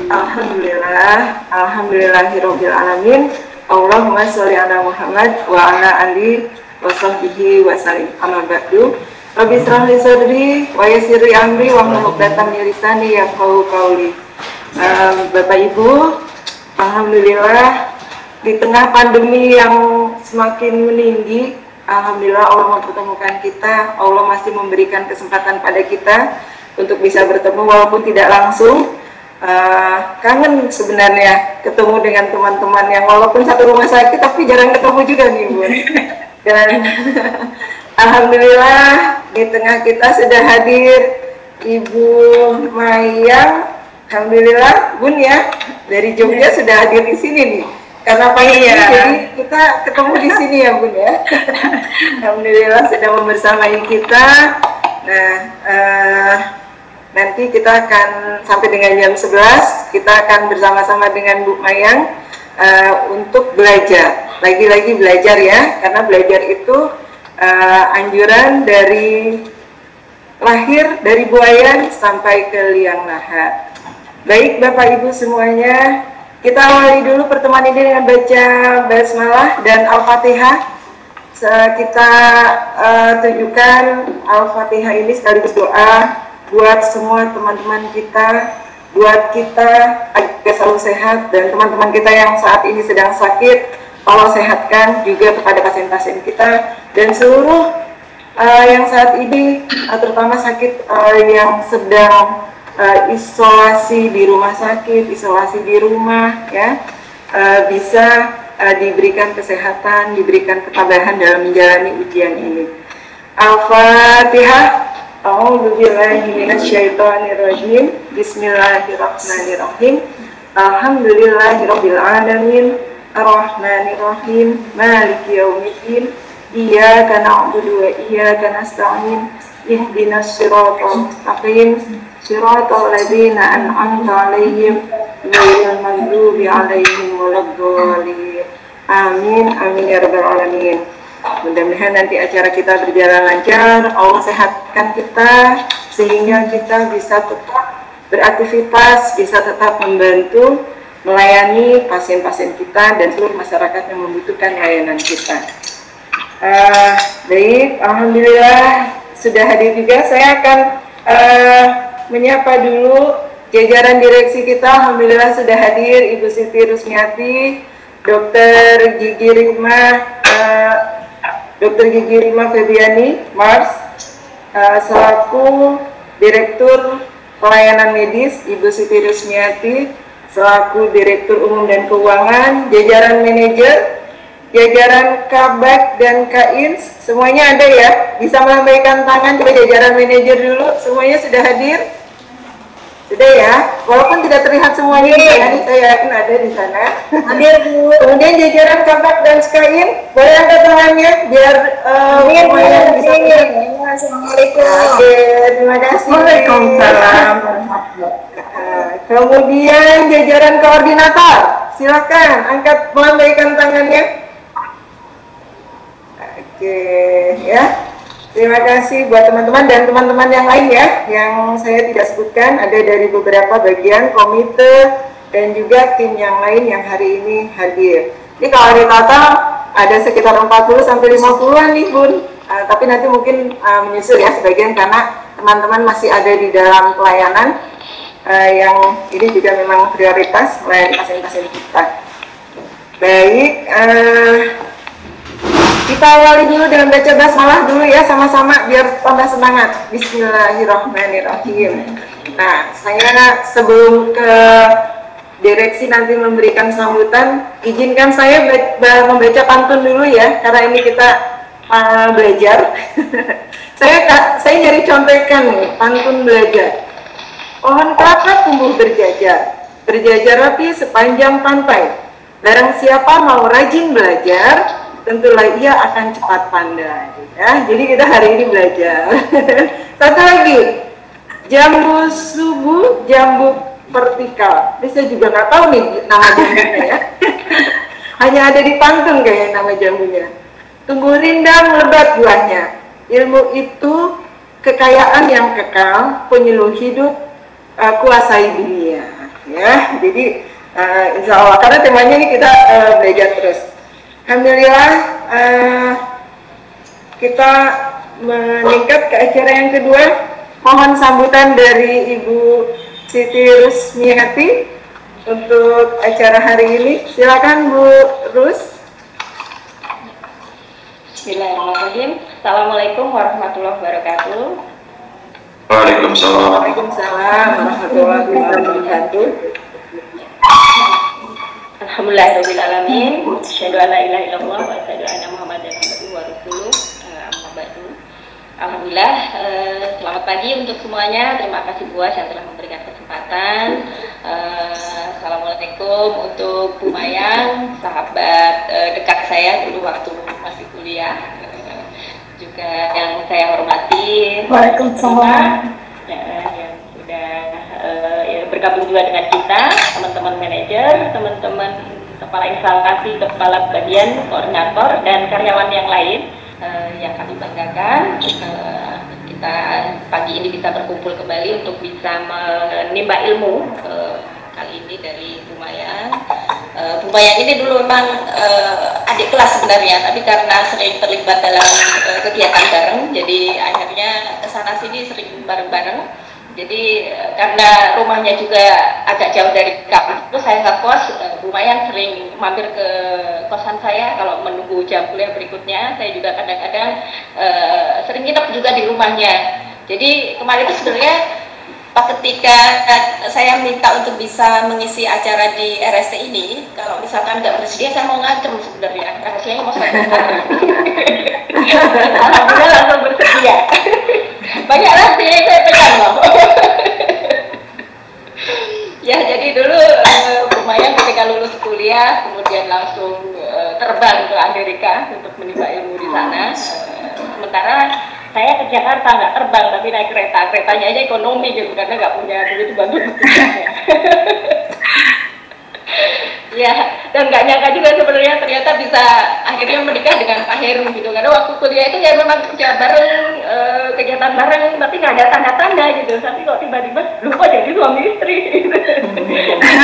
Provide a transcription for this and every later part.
Alhamdulillah, alhamdulillahirabbil alamin. Allahumma sholli ala Muhammad wa ala ali wa sahbihi wa sallim. Amma ba'du. Rabbi shrah li sadri wa yassir li amri wa hlul 'uqdatam min lisani yafqahu qawli. Bapak Ibu, alhamdulillah di tengah pandemi yang semakin meninggi, alhamdulillah Allah mempertemukan kita. Allah masih memberikan kesempatan pada kita untuk bisa bertemu walaupun tidak langsung. Kangen sebenarnya ketemu dengan teman-teman yang walaupun satu rumah sakit tapi jarang ketemu juga nih Bun. Dan alhamdulillah di tengah kita sudah hadir Ibu Maya. Alhamdulillah Bun ya, dari Jogja sudah hadir di sini nih. Karena pandemi jadi kita ketemu di sini ya Bun ya. Alhamdulillah sudah membersamai kita. Nah, nanti kita akan sampai dengan jam 11, kita akan bersama-sama dengan Bu Mayang untuk belajar. Lagi-lagi belajar ya, karena belajar itu anjuran dari lahir, dari buayan sampai ke liang lahat. Baik Bapak Ibu semuanya, kita awali dulu pertemuan ini dengan baca basmalah dan Al-Fatihah. Kita tunjukkan Al-Fatihah ini sekaligus doa buat semua teman-teman kita, buat kita agar selalu sehat, dan teman-teman kita yang saat ini sedang sakit, Allah sehatkan juga kepada pasien-pasien kita, dan seluruh yang saat ini terutama sakit yang sedang isolasi di rumah sakit, isolasi di rumah ya, bisa diberikan kesehatan, diberikan ketabahan dalam menjalani ujian ini. Al-Fatihah. A'udzu billahi minasyaitonir rajim. Bismillahirrahmanirrahim. Alhamdulillahirabbil alamin. Arrahmanir rahim. Maliki yaumiddin. Iyyaka na'budu wa iyyaka nasta'in. Ihdinas siratal mustaqim. Siratal ladzina an'amta 'alaihim ghairil maghdubi 'alaihim waladdallin. Amin amin ya rabbal alamin. Mudah-mudahan nanti acara kita berjalan lancar, Allah sehatkan kita sehingga kita bisa tetap beraktivitas, bisa tetap membantu melayani pasien-pasien kita dan seluruh masyarakat yang membutuhkan layanan kita. Baik, alhamdulillah sudah hadir juga. Saya akan menyapa dulu jajaran direksi kita. Alhamdulillah sudah hadir Ibu Siti Rusmiati, Dr. Gigi Rima Febiani Mars, selaku Direktur Pelayanan Medis, Ibu Siti Rusmiati, selaku Direktur Umum dan Keuangan, jajaran manajer, jajaran Kabak dan Kains, semuanya ada ya, bisa melambaikan tangan. Coba jajaran manajer dulu, semuanya sudah hadir? Sudah ya, walaupun tidak terlihat semuanya di sana, saya yakin ada di sana. Hadir Bu. Kemudian jajaran Kabak dan Skain, boleh angkat tangannya biar semuanya bisa. Assalamualaikum. Oke, terima kasih. Waalaikumsalam. Kemudian jajaran koordinator, silakan angkat melambaikan tangannya. Oke, ya. Terima kasih buat teman-teman dan teman-teman yang lain ya, yang saya tidak sebutkan, ada dari beberapa bagian komite dan juga tim yang lain yang hari ini hadir. Ini kalau di total ada sekitar 40 sampai 50-an nih Bun, tapi nanti mungkin menyusul ya sebagian karena teman-teman masih ada di dalam pelayanan yang ini juga memang prioritas melayani pasien-pasien kita. Baik, kita awali dulu dengan baca basmalah dulu ya sama-sama biar tambah semangat. Bismillahirrahmanirrahim. Nah, saya sebelum ke direksi nanti memberikan sambutan, izinkan saya membaca pantun dulu ya, karena ini kita belajar. saya nyari contekan nih, pantun belajar. Pohon kelapa tumbuh berjajar, berjajar rapi sepanjang pantai. Barang siapa mau rajin belajar, tentulah ia akan cepat pandai ya. Jadi kita hari ini belajar. Satu lagi, jambu subuh, jambu vertikal. Ini saya juga nggak tahu nih nama jambunya ya. Hanya ada di pantun kayaknya nama jambunya. Tumbuh rindang lebat buahnya. Ilmu itu kekayaan yang kekal, penyuluh hidup, kuasai dunia. Ya, jadi insya Allah, karena temanya ini kita belajar terus. Alhamdulillah, kita meningkat ke acara yang kedua. Mohon sambutan dari Ibu Siti Rusmiati untuk acara hari ini. Silakan Bu Rus. Bismillahirrahmanirrahim. Assalamualaikum warahmatullahi wabarakatuh. Waalaikumsalam. Waalaikumsalam warahmatullahi wabarakatuh. Alhamdulillahirabbil alamin. Asyhadu an la ilaha illallah wa asyhadu anna Muhammadan abduhu wa rasuluh. Amma ba'du. Alhamdulillah, selamat pagi untuk semuanya. Terima kasih Bu As yang telah memberikan kesempatan. Assalamualaikum untuk Bu Mayang, sahabat dekat saya dulu waktu masih kuliah. Juga yang saya hormati. Waalaikumsalam. Yang sudah bergabung juga dengan kita, teman-teman manajer, teman-teman kepala instalasi, kepala bagian, koordinator, dan karyawan yang lain. Yang kami banggakan, kita pagi ini bisa berkumpul kembali untuk bisa menimba ilmu kali ini dari Bu Mayang. Bu Mayang ini dulu memang adik kelas sebenarnya, tapi karena sering terlibat dalam kegiatan bareng, jadi akhirnya kesana sini sering bareng-bareng. Jadi karena rumahnya juga agak jauh dari kampus, saya ngekos, Bu Mayang sering mampir ke kosan saya kalau menunggu jam kuliah berikutnya. Saya juga kadang-kadang sering nginep juga di rumahnya. Jadi kemarin itu sebenarnya ketika saya minta untuk bisa mengisi acara di RST ini, kalau misalkan nggak bersedia saya mau ngancem sebenarnya, rahasianya mau saya alhamdulillah langsung bersedia. Banyak rahasia yang saya pegang loh. Ya, jadi dulu Bu Mayang ketika lulus kuliah kemudian langsung terbang ke Amerika untuk menimba ilmu di sana. Sementara saya ke Jakarta nggak terbang tapi naik kereta, keretanya aja ekonomi gitu karena nggak punya duit bantu. Ya, dan nggak nyangka juga sebenarnya ternyata bisa akhirnya menikah dengan Pak Heru gitu. Karena waktu kuliah itu ya memang kerja bareng, kegiatan bareng, tapi nggak ada tanda-tanda gitu. Tapi kok tiba-tiba lupa jadi suami istri gitu.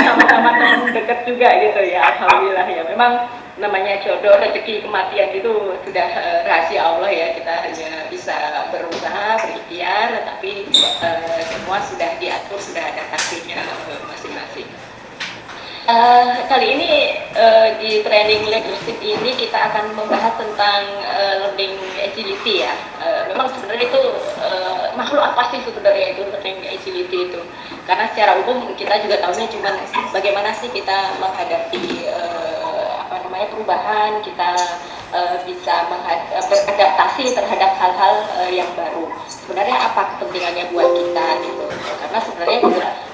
Sama-sama teman dekat juga gitu ya. Alhamdulillah ya. Memang namanya jodoh, rezeki, kematian itu sudah rahasia Allah ya. Kita hanya bisa berusaha, berikhtiar, tapi semua sudah diatur, sudah ada takdirnya masing-masing. Kali ini di training leadership ini kita akan membahas tentang learning agility ya. Memang sebenarnya itu makhluk apa sih sebenarnya itu learning agility itu? Karena secara umum kita juga tahunya cuma bagaimana sih kita menghadapi perubahan, kita bisa beradaptasi terhadap hal-hal yang baru. Sebenarnya apa kepentingannya buat kita gitu? Karena sebenarnya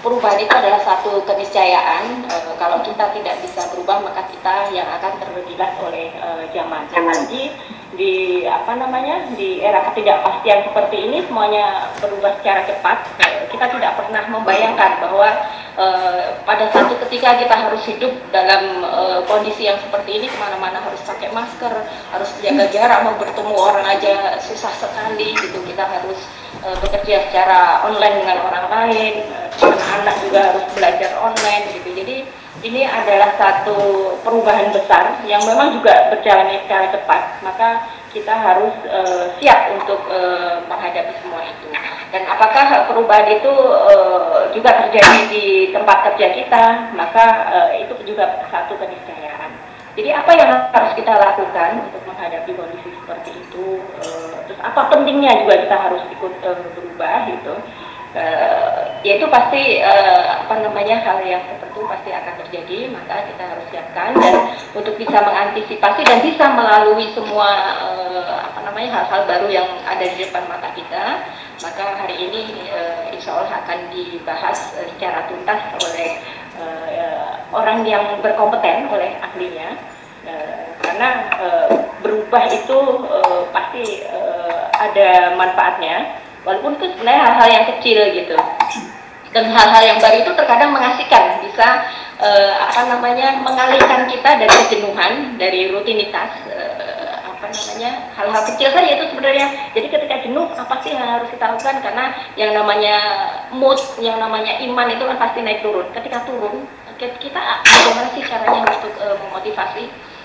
perubahan itu adalah satu keniscayaan. Kalau kita tidak bisa berubah maka kita yang akan tergilas oleh zaman. Apalagi di di era ketidakpastian seperti ini semuanya berubah secara cepat. Kita tidak pernah membayangkan bahwa pada satu ketika kita harus hidup dalam kondisi yang seperti ini, kemana-mana harus pakai masker, harus jaga jarak, mau bertemu orang aja susah sekali gitu. Kita harus bekerja secara online dengan orang lain, anak-anak juga harus belajar online gitu. Jadi ini adalah satu perubahan besar yang memang juga berjalan secara cepat. Maka kita harus siap untuk menghadapi semua itu. Dan apakah perubahan itu juga terjadi di tempat kerja kita, maka itu juga satu keniscayaan. Jadi apa yang harus kita lakukan untuk menghadapi kondisi seperti itu, terus apa pentingnya juga kita harus ikut berubah gitu. Yaitu pasti hal yang seperti itu pasti akan terjadi, maka kita harus siapkan dan untuk bisa mengantisipasi dan bisa melalui semua hal-hal baru yang ada di depan mata kita. Maka hari ini insya Allah akan dibahas secara tuntas oleh orang yang berkompeten, oleh ahlinya, karena berubah itu pasti ada manfaatnya, walaupun itu sebenarnya hal-hal yang kecil gitu. Dan hal-hal yang baru itu terkadang mengasihkan, bisa mengalihkan kita dari kejenuhan, dari rutinitas apa namanya, hal-hal kecil saja itu sebenarnya. Jadi ketika jenuh, apa sih yang harus kita lakukan? Karena yang namanya mood, yang namanya iman itu kan pasti naik turun. Ketika turun, kita bagaimana sih caranya untuk memotivasi?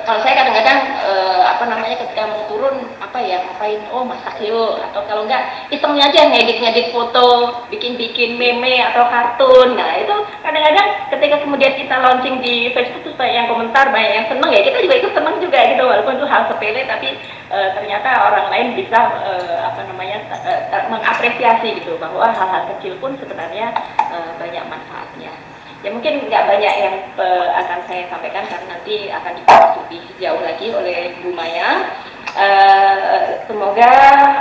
Kalau saya kadang-kadang apa namanya, ketika mau turun apa ya, ngapain, oh masak yuk, atau kalau enggak isengnya aja ngedit foto, bikin meme atau kartun. Nah itu kadang-kadang ketika kemudian kita launching di Facebook tuh banyak yang komentar, banyak yang seneng, ya kita juga ikut seneng juga gitu, walaupun itu hal sepele tapi ternyata orang lain bisa apa namanya mengapresiasi gitu, bahwa hal-hal kecil pun sebenarnya banyak manfaatnya. Ya mungkin nggak banyak yang akan saya sampaikan karena nanti akan dibahas lebih jauh lagi oleh Bu Maya. Semoga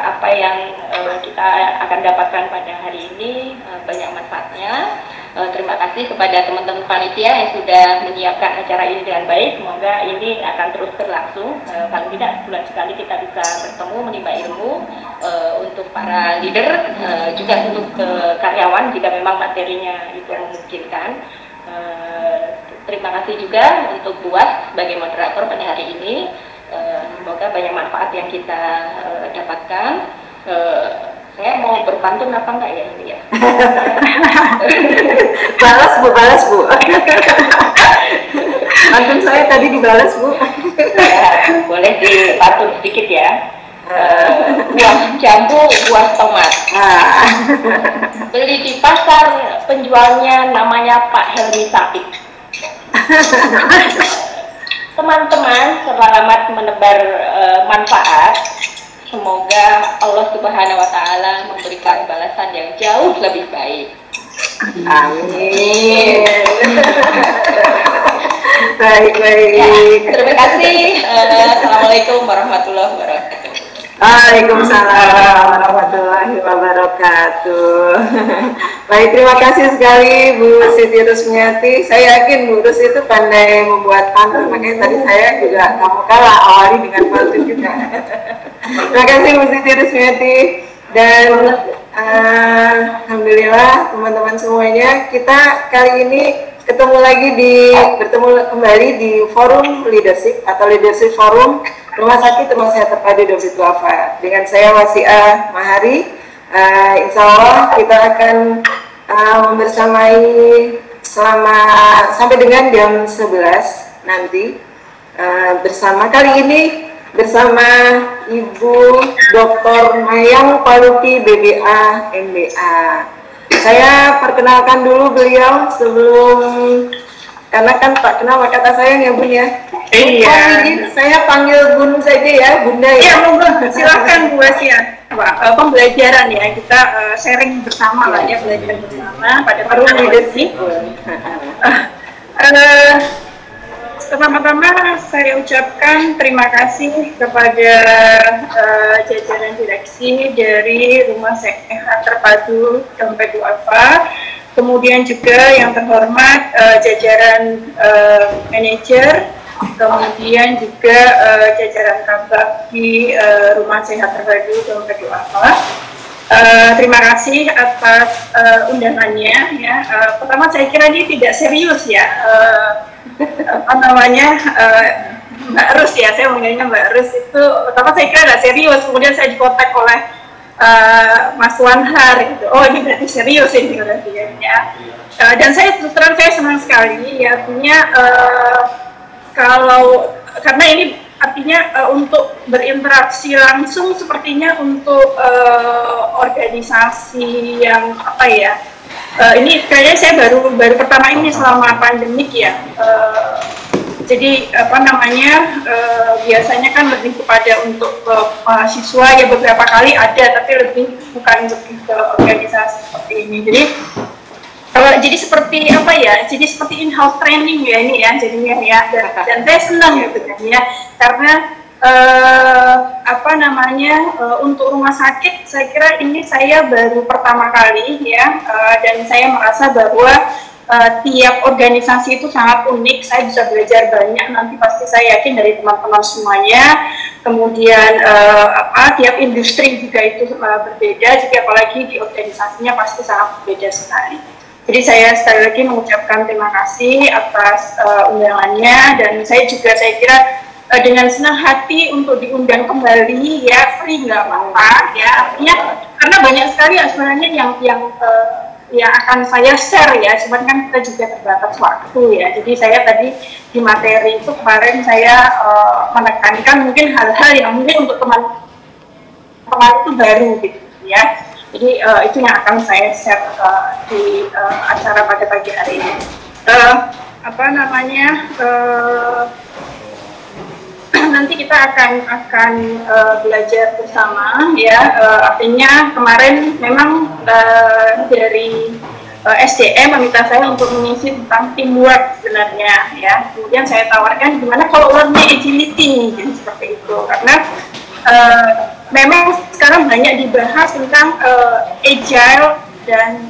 apa yang kita akan dapatkan pada hari ini banyak manfaatnya. Terima kasih kepada teman-teman panitia yang sudah menyiapkan acara ini dengan baik. Semoga ini akan terus berlangsung. Paling tidak sebulan sekali kita bisa bertemu, menimba ilmu untuk para leader, juga untuk karyawan jika memang materinya itu memungkinkan. Terima kasih juga untuk Buas sebagai moderator pada hari ini. Semoga banyak manfaat yang kita dapatkan. Saya mau berpantun apa enggak ya ini ya? Balas bu. Pantun saya tadi dibalas Bu. Ya, boleh dipantun sedikit ya. Buah jambu, buah tomat. Beli di pasar, penjualnya namanya Pak Helmi Sapik. Teman-teman, selamat menebar manfaat. Semoga Allah Subhanahu wa Ta'ala memberikan balasan yang jauh lebih baik. Amin. Baik. Ya, terima kasih. Assalamualaikum warahmatullahi wabarakatuh. Waalaikumsalam warahmatullahi wabarakatuh. Baik, terima kasih sekali Bu Siti Rusmiati. Saya yakin Bu Rus itu pandai membuat pantun, makanya tadi saya juga kamu kalah awali dengan pantun juga. Terima kasih Bu Siti Rusmiati. Dan alhamdulillah teman-teman semuanya, kita kali ini bertemu kembali di forum leadership atau leadership forum Rumah Sakit Rumah Sehat Terpadu David Wafa dengan saya Wasiah Mahari. Insya Allah kita akan membersamai sampai dengan jam 11 nanti kali ini bersama Ibu Dr. Mayang Paluki BBA MBA. Saya perkenalkan dulu beliau karena kan tak kenal maka kata sayang ya Bun ya. Iya. Saya panggil Bun saja ya, Bunda ya. Iya, monggo silakan Bu Asia. Pembelajaran ya, kita sharing bersama lah ya, belajar bersama pada forum leadership. Pertama-tama saya ucapkan terima kasih kepada jajaran direksi dari Rumah Sehat Terpadu Dompet Duafa, kemudian juga yang terhormat jajaran manajer, kemudian juga jajaran kabak di Rumah Sehat Terpadu Dompet Duafa. Terima kasih atas undangannya ya. Pertama saya kira ini tidak serius ya. Mbak Rus ya, saya mengingatnya Mbak Rus itu pertama saya kira nggak serius, kemudian saya dikontak oleh Mas Wanhar gitu. Oh ini berarti serius ini berarti ya. Dan saya terus terang saya senang sekali ya, artinya karena ini artinya untuk berinteraksi langsung sepertinya untuk organisasi yang apa ya. Ini kayaknya saya baru pertama ini selama pandemik ya. Jadi biasanya kan lebih kepada untuk mahasiswa ya, beberapa kali ada, tapi bukan lebih ke organisasi seperti ini. Jadi seperti apa ya? Jadi seperti in-house training ya ini ya jadinya ya. Dan saya senang gitu kan ya, karena untuk rumah sakit saya kira ini saya baru pertama kali ya, dan saya merasa bahwa tiap organisasi itu sangat unik. Saya bisa belajar banyak, nanti pasti saya yakin dari teman-teman semuanya. Kemudian tiap industri juga itu berbeda, juga apalagi di organisasinya pasti sangat berbeda sekali. Jadi saya sekali lagi mengucapkan terima kasih atas undangannya, dan saya kira dengan senang hati untuk diundang kembali, ya, free nggak apa-apa, ya, artinya karena banyak sekali ya sebenarnya yang akan saya share ya, cuman kan kita juga terbatas waktu ya, jadi saya tadi di materi itu kemarin saya menekankan mungkin hal-hal yang mungkin untuk teman-teman itu baru gitu ya, jadi itu yang akan saya share di acara pada pagi hari ini. Apa namanya, nanti kita akan belajar bersama ya, artinya kemarin memang dari SDM meminta saya untuk mengisi tentang teamwork sebenarnya ya, kemudian saya tawarkan gimana kalau learning agility gitu, seperti itu, karena memang sekarang banyak dibahas tentang agile dan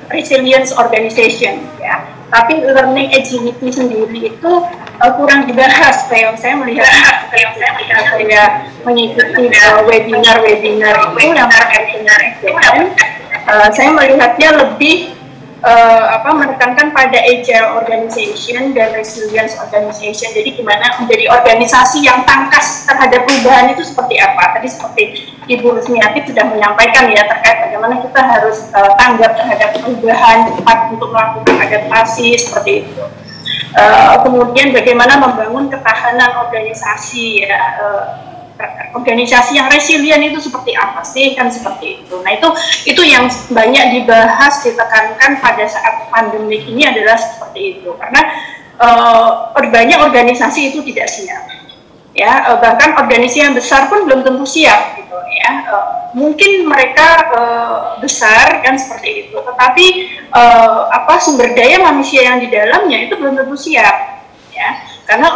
resilience organization ya, tapi learning agility sendiri itu kurang dibahas. Saya melihat saya mengikuti webinar itu yang webinar SDM, saya melihatnya lebih menekankan pada agile organization dan resilience organization. Jadi gimana menjadi organisasi yang tangkas terhadap perubahan itu seperti apa? Tadi seperti Ibu Rusmiati sudah menyampaikan ya, terkait bagaimana kita harus tanggap terhadap perubahan, cepat untuk melakukan adaptasi seperti itu. Kemudian bagaimana membangun ketahanan organisasi ya, organisasi yang resilient itu seperti apa sih, kan seperti itu. Nah itu yang banyak dibahas, ditekankan pada saat pandemi ini adalah seperti itu, karena banyak organisasi itu tidak siap ya, bahkan organisasi yang besar pun belum tentu siap gitu ya. Mungkin mereka besar kan seperti itu, tetapi sumber daya manusia yang di dalamnya itu belum tentu siap ya, karena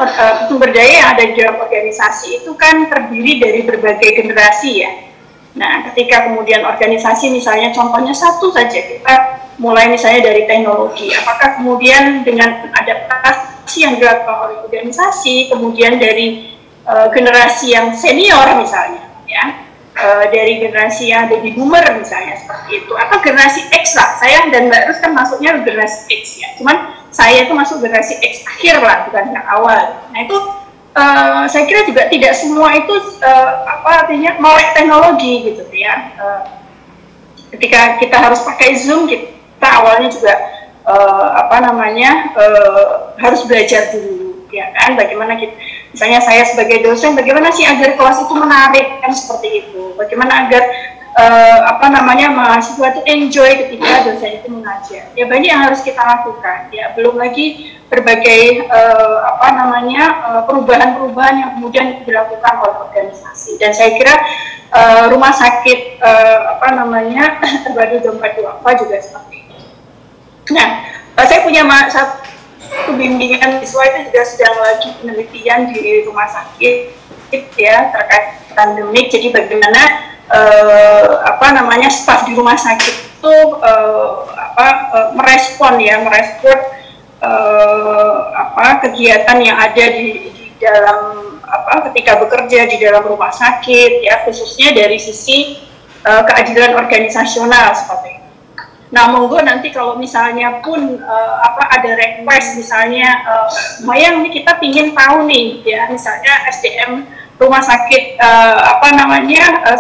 sumber daya yang ada di dalam organisasi itu kan terdiri dari berbagai generasi ya. Nah, ketika kemudian organisasi misalnya contohnya satu saja, kita mulai misalnya dari teknologi, apakah kemudian dengan adaptasi yang dilakukan oleh organisasi, kemudian dari generasi yang senior misalnya ya, dari generasi yang baby boomer misalnya seperti itu, atau generasi X lah, saya dan Mbak Rus kan masuknya generasi X ya, cuman saya itu masuk generasi X akhir lah, bukan yang awal. Nah itu saya kira juga tidak semua itu artinya melek teknologi gitu ya. Ketika kita harus pakai Zoom, kita awalnya juga harus belajar dulu ya kan, bagaimana kita, misalnya saya sebagai dosen, bagaimana sih agar kelas itu menarik kan seperti itu, bagaimana agar mahasiswa itu enjoy ketika dosen itu mengajar. Ya banyak yang harus kita lakukan ya, belum lagi berbagai perubahan-perubahan yang kemudian dilakukan oleh organisasi. Dan saya kira rumah sakit terpadu dompet duafa juga seperti itu. Nah, saya punya satu bimbingan siswa itu juga sedang lagi penelitian di rumah sakit ya terkait pandemik. Jadi bagaimana staf di rumah sakit itu merespon kegiatan yang ada di dalam ketika bekerja di dalam rumah sakit ya, khususnya dari sisi keadilan organisasional seperti itu. Nah, monggo nanti kalau misalnya pun ada request misalnya, Mayang ini kita ingin tahu nih ya, misalnya SDM rumah sakit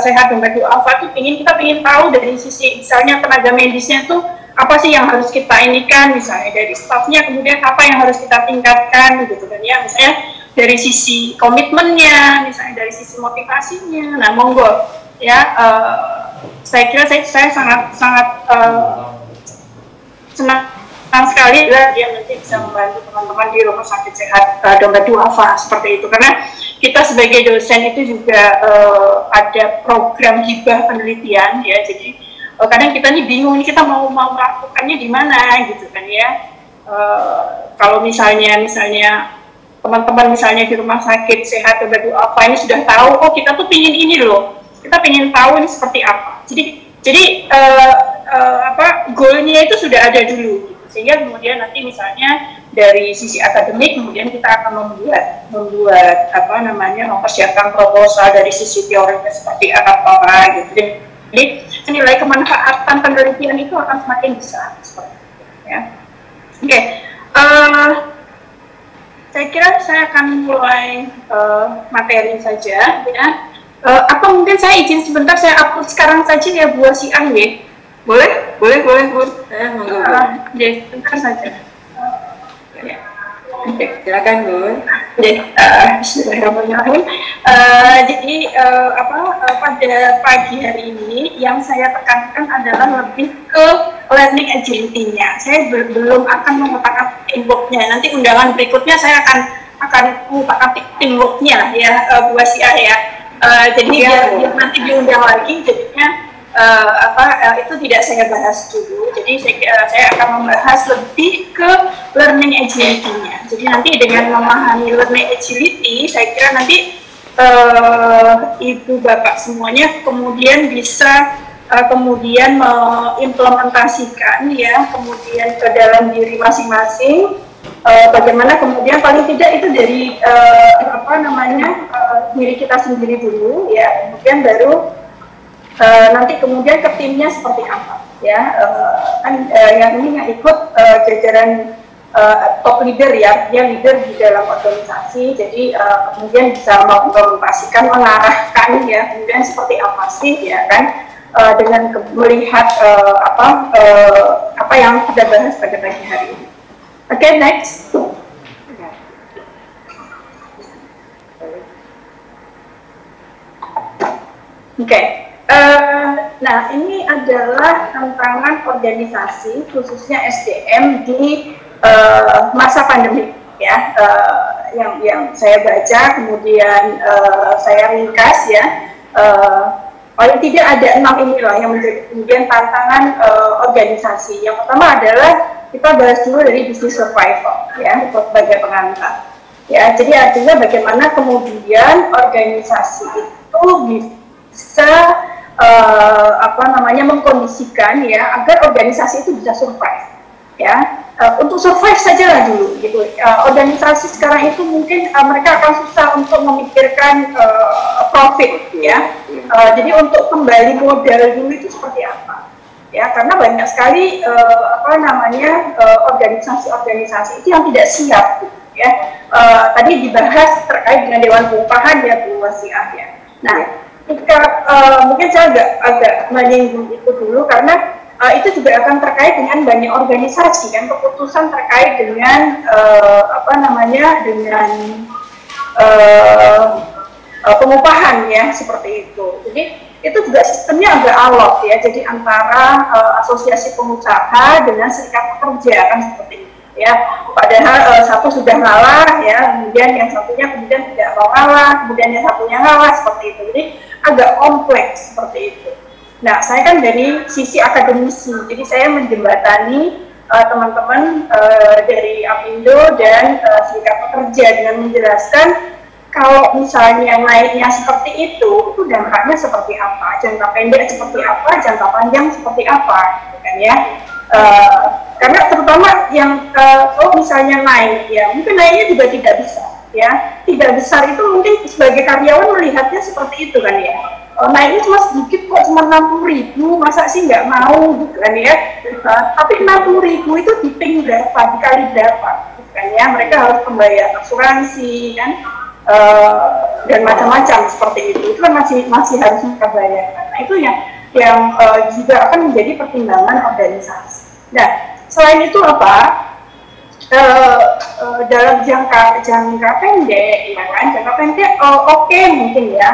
Sehat Dompet Duafa tuh kita ingin tahu dari sisi misalnya tenaga medisnya tuh apa sih yang harus kita inikan, misalnya dari stafnya, kemudian apa yang harus kita tingkatkan gitu kan ya, misalnya dari sisi komitmennya, misalnya dari sisi motivasinya. Nah, monggo ya, saya kira saya sangat senang sekali dia nanti bisa membantu teman-teman di Rumah Sakit Sehat Dompet Duafa seperti itu, karena kita sebagai dosen itu juga ada program hibah penelitian ya, jadi kadang kita nih bingung nih kita mau melakukannya di mana gitu kan ya. Kalau misalnya teman-teman misalnya di Rumah Sakit Sehat Dompet Duafa ini sudah tahu, oh kita tuh pingin ini loh, kita pingin tahu ini seperti apa, jadi goalnya itu sudah ada dulu gitu. Sehingga kemudian nanti misalnya dari sisi akademik kemudian kita akan membuat mempersiapkan proposal dari sisi teorinya seperti apa gitu. Jadi nilai kemanfaatan penelitian itu akan semakin besar seperti itu ya. Oke. saya kira saya akan mulai materi saja, ya. Apa mungkin saya izin sebentar, saya upload sekarang saja ya Bu Wasiah ya? Boleh, boleh, Bu. Monggo, Bu. Ya, sebentar saja. Ya. Silakan, Bu. Bismillahirrahmanirrahim. Jadi pada pagi hari ini yang saya tekankan adalah lebih ke learning agility-nya. Saya belum akan mengotak-atik teamwork-nya. Nanti undangan berikutnya saya akan mengotak-atik teamwork-nya ya, Bu Wasiah ya. Jadi biar nanti diundang lagi, jadinya itu tidak saya bahas dulu. Jadi saya akan membahas lebih ke learning agility-nya. Jadi nanti dengan memahami learning agility, saya kira nanti ibu bapak semuanya kemudian bisa kemudian mengimplementasikan ya, kemudian ke dalam diri masing-masing. Bagaimana kemudian paling tidak itu dari diri kita sendiri dulu ya, kemudian baru nanti kemudian ke timnya seperti apa ya, yang ini yang ikut jajaran top leader ya, dia leader di dalam organisasi, jadi kemudian bisa mengimplementasikan, mengarahkan ya, kemudian seperti apa sih ya kan, dengan melihat apa yang kita bahas pada pagi hari ini. Oke, next. Oke. Nah, ini adalah tantangan organisasi khususnya SDM di masa pandemi ya, yang saya baca kemudian saya ringkas ya, paling tidak ada 6 inilah yang menjadi kemudian tantangan organisasi. Yang pertama adalah kita bahas dulu dari bisnis survival ya, sebagai pengantar ya. Jadi artinya bagaimana kemudian organisasi itu bisa mengkondisikan ya agar organisasi itu bisa survive ya, untuk survive saja lah dulu gitu. Organisasi sekarang itu mungkin mereka akan susah untuk memikirkan profit ya, jadi untuk kembali modal dulu itu seperti apa ya, karena banyak sekali organisasi-organisasi itu yang tidak siap gitu, ya. Tadi dibahas terkait dengan Dewan Pengupahan ya Bu Wasiah ya. Nah, mungkin saya agak menyinggung itu dulu karena itu juga akan terkait dengan banyak organisasi kan, keputusan terkait dengan pengupahan ya, seperti itu. Jadi itu juga sistemnya agak alot ya, jadi antara asosiasi pengusaha dengan serikat pekerja kan, seperti itu ya. Padahal satu sudah ngalah ya, kemudian yang satunya kemudian tidak mau ngalah, kemudian yang satunya ngalah, seperti itu. Jadi agak kompleks seperti itu. Nah, saya kan dari sisi akademisi, jadi saya menjembatani teman-teman dari Apindo dan serikat pekerja dengan menjelaskan kalau misalnya naiknya seperti itu dampaknya seperti apa, jangka pendek seperti apa, jangka panjang seperti apa, gitu kan ya. Karena terutama yang kalau misalnya naik ya, mungkin naiknya juga tidak besar ya, tidak besar itu mungkin sebagai karyawan melihatnya seperti itu kan ya. Naiknya cuma sedikit kok, cuma 60.000, masa sih nggak mau gitu kan ya. Tapi 60.000 itu diping berapa, dikali berapa gitu kan ya, mereka harus membayar asuransi kan, dan macam-macam seperti itu kan masih harus mereka bayarkan. Nah, itu yang juga akan menjadi pertimbangan organisasi. Nah, selain itu apa? Dalam jangka pendek ya kan, jangka pendek oke, mungkin ya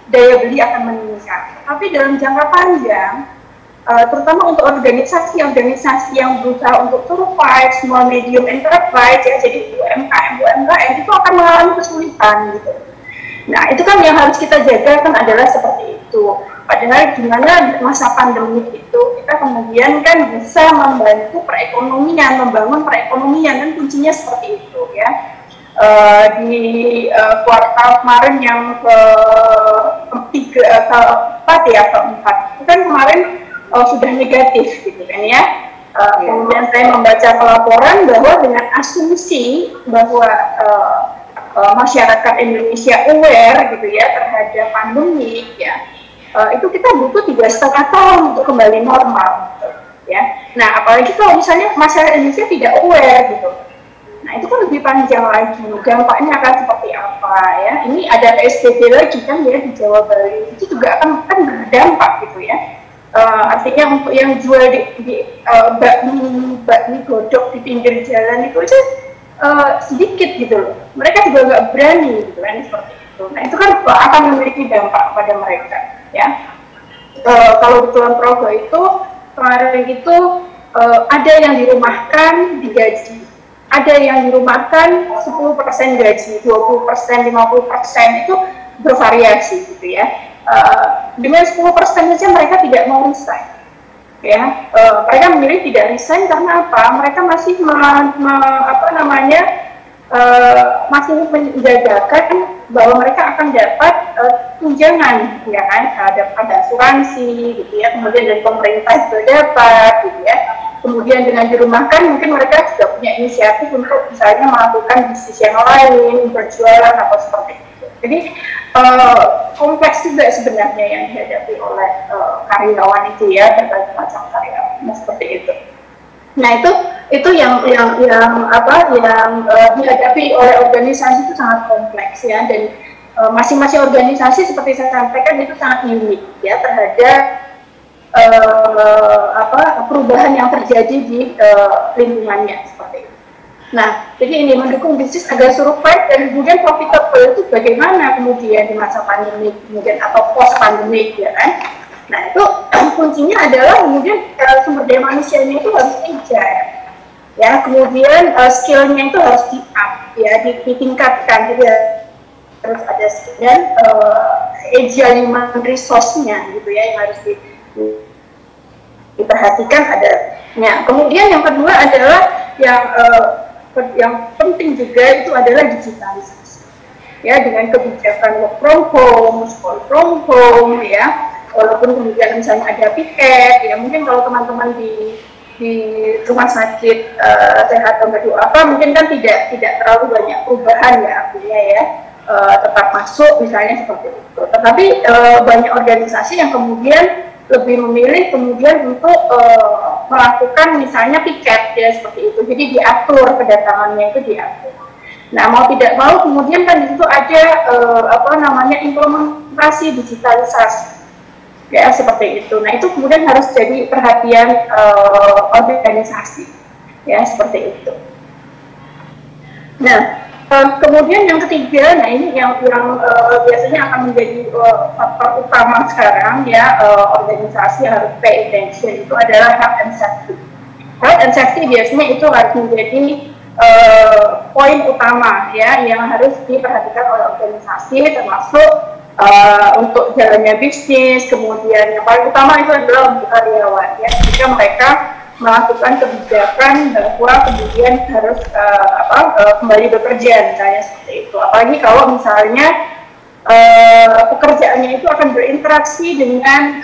daya beli akan meningkat. Tapi dalam jangka panjang, terutama untuk organisasi yang berusaha untuk survive, small medium enterprise ya, jadi UMKM itu akan mengalami kesulitan gitu. Nah, itu kan yang harus kita jaga kan adalah seperti itu. Padahal gimana masa pandemi itu kita kemudian kan bisa membantu perekonomian, membangun perekonomian, kan kuncinya seperti itu ya. Di kuartal kemarin yang keempat itu kan kemarin sudah negatif gitu kan ya. Kemudian saya membaca pelaporan bahwa dengan asumsi bahwa masyarakat Indonesia aware gitu ya terhadap pandemi ya, itu kita butuh 3,5 tahun untuk kembali normal gitu, ya. Nah, apalagi kalau misalnya masyarakat Indonesia tidak aware gitu. Nah itu kan lebih panjang lagi, dampaknya akan seperti apa ya. Ini ada PSBB lagi kan ya di Jawa Bali, itu juga akan berdampak gitu ya. Artinya untuk yang jual di bakmi godok di pinggir jalan itu aja sedikit gitu loh. Mereka juga nggak berani gitu kan seperti itu. Nah itu kan akan memiliki dampak pada mereka ya. Kalau di Kulon Progo itu kemarin itu ada yang dirumahkan digaji, ada yang dirumahkan 10% gaji, 20%, 50% itu bervariasi gitu ya. Dengan 10% saja mereka tidak mau resign ya. Mereka memilih tidak resign karena apa? Mereka masih masih menjagakan bahwa mereka akan dapat tunjangan ya kan, ada asuransi gitu ya, kemudian dari pemerintah juga dapat gitu ya. Kemudian dengan dirumahkan mungkin mereka juga punya inisiatif untuk misalnya melakukan bisnis yang lain, berjualan atau seperti itu. Jadi kompleks juga sebenarnya yang dihadapi oleh karyawan itu ya, berbagai macam karyawan seperti itu. Nah itu yang dihadapi oleh organisasi itu sangat kompleks ya, dan masing-masing organisasi seperti saya sampaikan itu sangat unik ya terhadap perubahan yang terjadi di lingkungannya seperti itu. Nah, jadi ini mendukung bisnis agar survive dan kemudian profitable itu bagaimana kemudian di masa pandemi kemudian atau post pandemi ya kan. Nah itu kuncinya adalah kemudian sumber daya manusianya itu harus agile ya, kemudian skillnya itu harus di-up ya, ditingkatkan gitu ya, terus ada skill dan agile human resource-nya gitu ya yang harus diperhatikan adanya. Kemudian yang kedua adalah yang penting juga itu adalah digitalisasi ya, dengan kebijakan work from home, school from home ya. Walaupun kemudian misalnya ada piket ya, mungkin kalau teman-teman di rumah sakit sehat atau apa mungkin kan tidak terlalu banyak perubahan ya artinya ya, tetap masuk misalnya seperti itu. Tetapi banyak organisasi yang kemudian lebih memilih kemudian untuk melakukan misalnya piket ya seperti itu. Jadi diatur kedatangannya itu diatur. Nah mau tidak mau kemudian kan di situ ada implementasi digitalisasi ya seperti itu. Nah itu kemudian harus jadi perhatian organisasi ya seperti itu. Nah kemudian yang ketiga, nah ini yang biasanya akan menjadi faktor utama sekarang ya, organisasi harus pay attention itu adalah health and safety. Health and safety biasanya itu harus menjadi poin utama ya yang harus diperhatikan oleh organisasi, termasuk untuk jalannya bisnis. Kemudian yang paling utama itu adalah untuk karyawan ya, jika mereka melakukan kebijakan bahwa kemudian harus kembali bekerja misalnya seperti itu. Apalagi kalau misalnya pekerjaannya itu akan berinteraksi dengan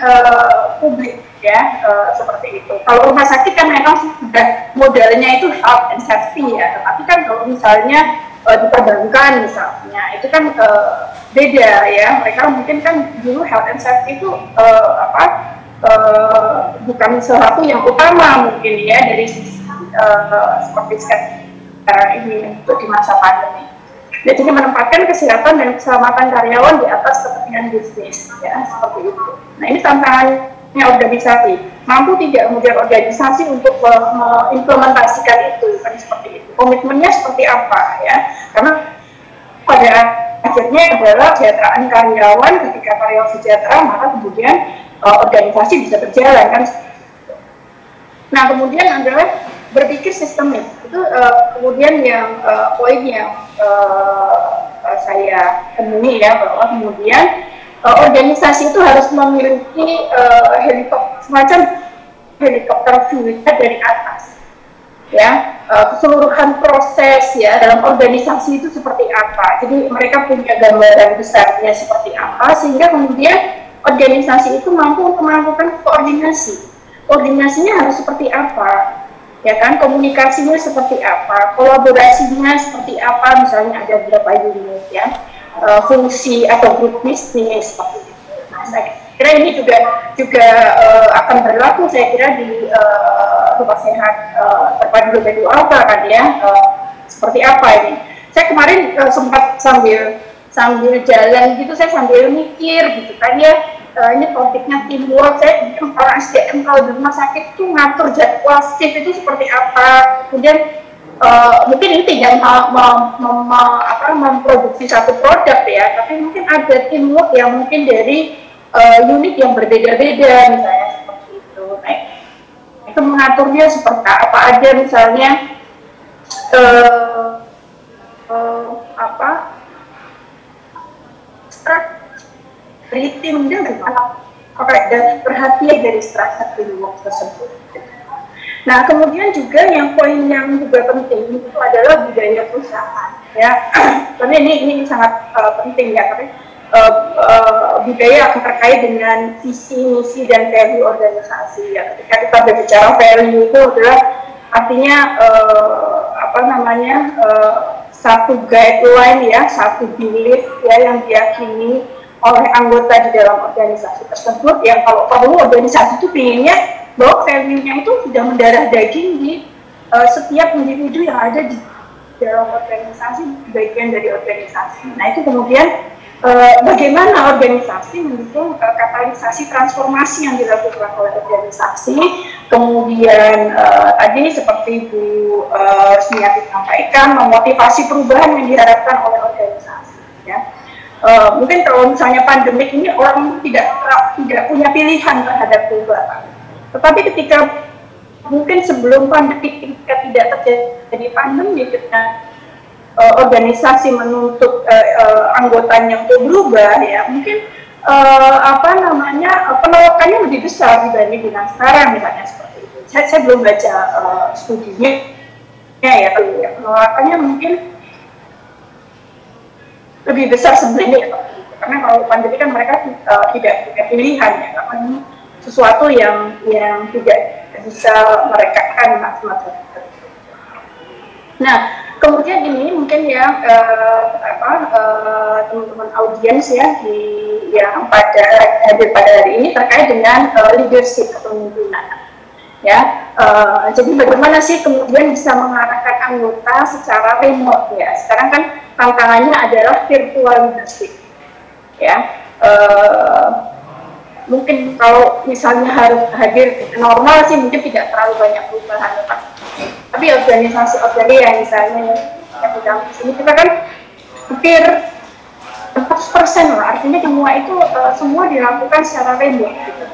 publik ya, seperti itu. Kalau rumah sakit kan memang sudah modalnya itu health and safety ya, tetapi kan kalau misalnya di perbankan misalnya itu kan beda ya. Mereka mungkin kan dulu health and safety itu bukan sesuatu yang utama mungkin ya dari sisi seperti sekarang ini untuk di masa pandemi. Jadi menempatkan kesehatan dan keselamatan karyawan di atas kepentingan bisnis ya seperti itu. Nah ini tantangannya organisasi, mampu tidak kemudian organisasi untuk mengimplementasikan itu kan seperti itu. Komitmennya seperti apa ya? Karena pada akhirnya adalah kesejahteraan karyawan. Ketika karyawan sejahtera maka kemudian organisasi bisa berjalan kan. Nah kemudian adalah berpikir sistemik itu kemudian yang poin yang saya temui ya, bahwa kemudian organisasi itu harus memiliki semacam helikopter view dari atas ya, keseluruhan proses ya dalam organisasi itu seperti apa. Jadi mereka punya gambaran besarnya seperti apa sehingga kemudian organisasi itu mampu untuk melakukan koordinasi. Koordinasinya harus seperti apa, ya kan? Komunikasinya seperti apa, kolaborasinya seperti apa, misalnya ada berapa unit ya, fungsi atau grup bisnis seperti itu. Nah, saya kira ini juga akan berlaku saya kira di rumah sehat terpadu 22 Alfa kan ya. seperti apa ini. Saya kemarin sempat sambil jalan gitu, saya sambil mikir gitu kan ya, ini topiknya teamwork. Saya orang SDM kalau di rumah sakit tuh ngatur jadwal shift itu seperti apa, kemudian mungkin ini tidak memproduksi satu produk ya, tapi mungkin ada teamwork yang mungkin dari unit yang berbeda-beda misalnya seperti itu. Nah, itu mengaturnya seperti apa aja misalnya dari tim dia dan perhatian dari struktur teamwork tersebut. Nah, kemudian juga yang poin yang juga penting itu adalah budaya perusahaan, ya. Karena ini sangat penting ya, karena budaya akan terkait dengan visi, misi dan value organisasi. Ya, ketika kita berbicara value itu adalah artinya satu guideline ya, satu belief ya yang diyakini oleh anggota di dalam organisasi tersebut. Yang kalau perlu organisasi itu pinginnya bahwa value-nya itu sudah mendarah daging di setiap individu yang ada di dalam organisasi, bagian dari organisasi. Nah, itu kemudian bagaimana organisasi mendukung katalisasi transformasi yang dilakukan oleh organisasi. Kemudian tadi seperti Bu Rusmiati sampaikan, memotivasi perubahan yang diharapkan oleh organisasi. Ya. Mungkin kalau misalnya pandemik ini orang tidak punya pilihan terhadap perubahan. Tetapi ketika mungkin sebelum pandemi, ketika tidak terjadi pandemi, ketika organisasi menuntut anggotanya untuk berubah, ya mungkin penolakannya lebih besar dibanding dengan sekarang misalnya seperti itu. Saya belum baca studinya, ya penolakannya mungkin lebih besar sebenarnya, karena kalau pandemi kan mereka tidak punya pilihan ya, karena ini sesuatu yang tidak bisa mereka kan macam-macam. Nah, kemudian ini mungkin ya teman-teman audiens ya yang hadir pada hari ini terkait dengan leadership kepemimpinan. Ya, jadi bagaimana sih kemudian bisa mengarahkan anggota secara remote ya? Sekarang kan tantangannya adalah virtual leadership. Ya. Mungkin kalau misalnya harus hadir normal sih mungkin tidak terlalu banyak perubahan, tapi organisasi yang misalnya yang di sini kita kan hampir 100% lah, artinya semua itu semua dilakukan secara remote gitu.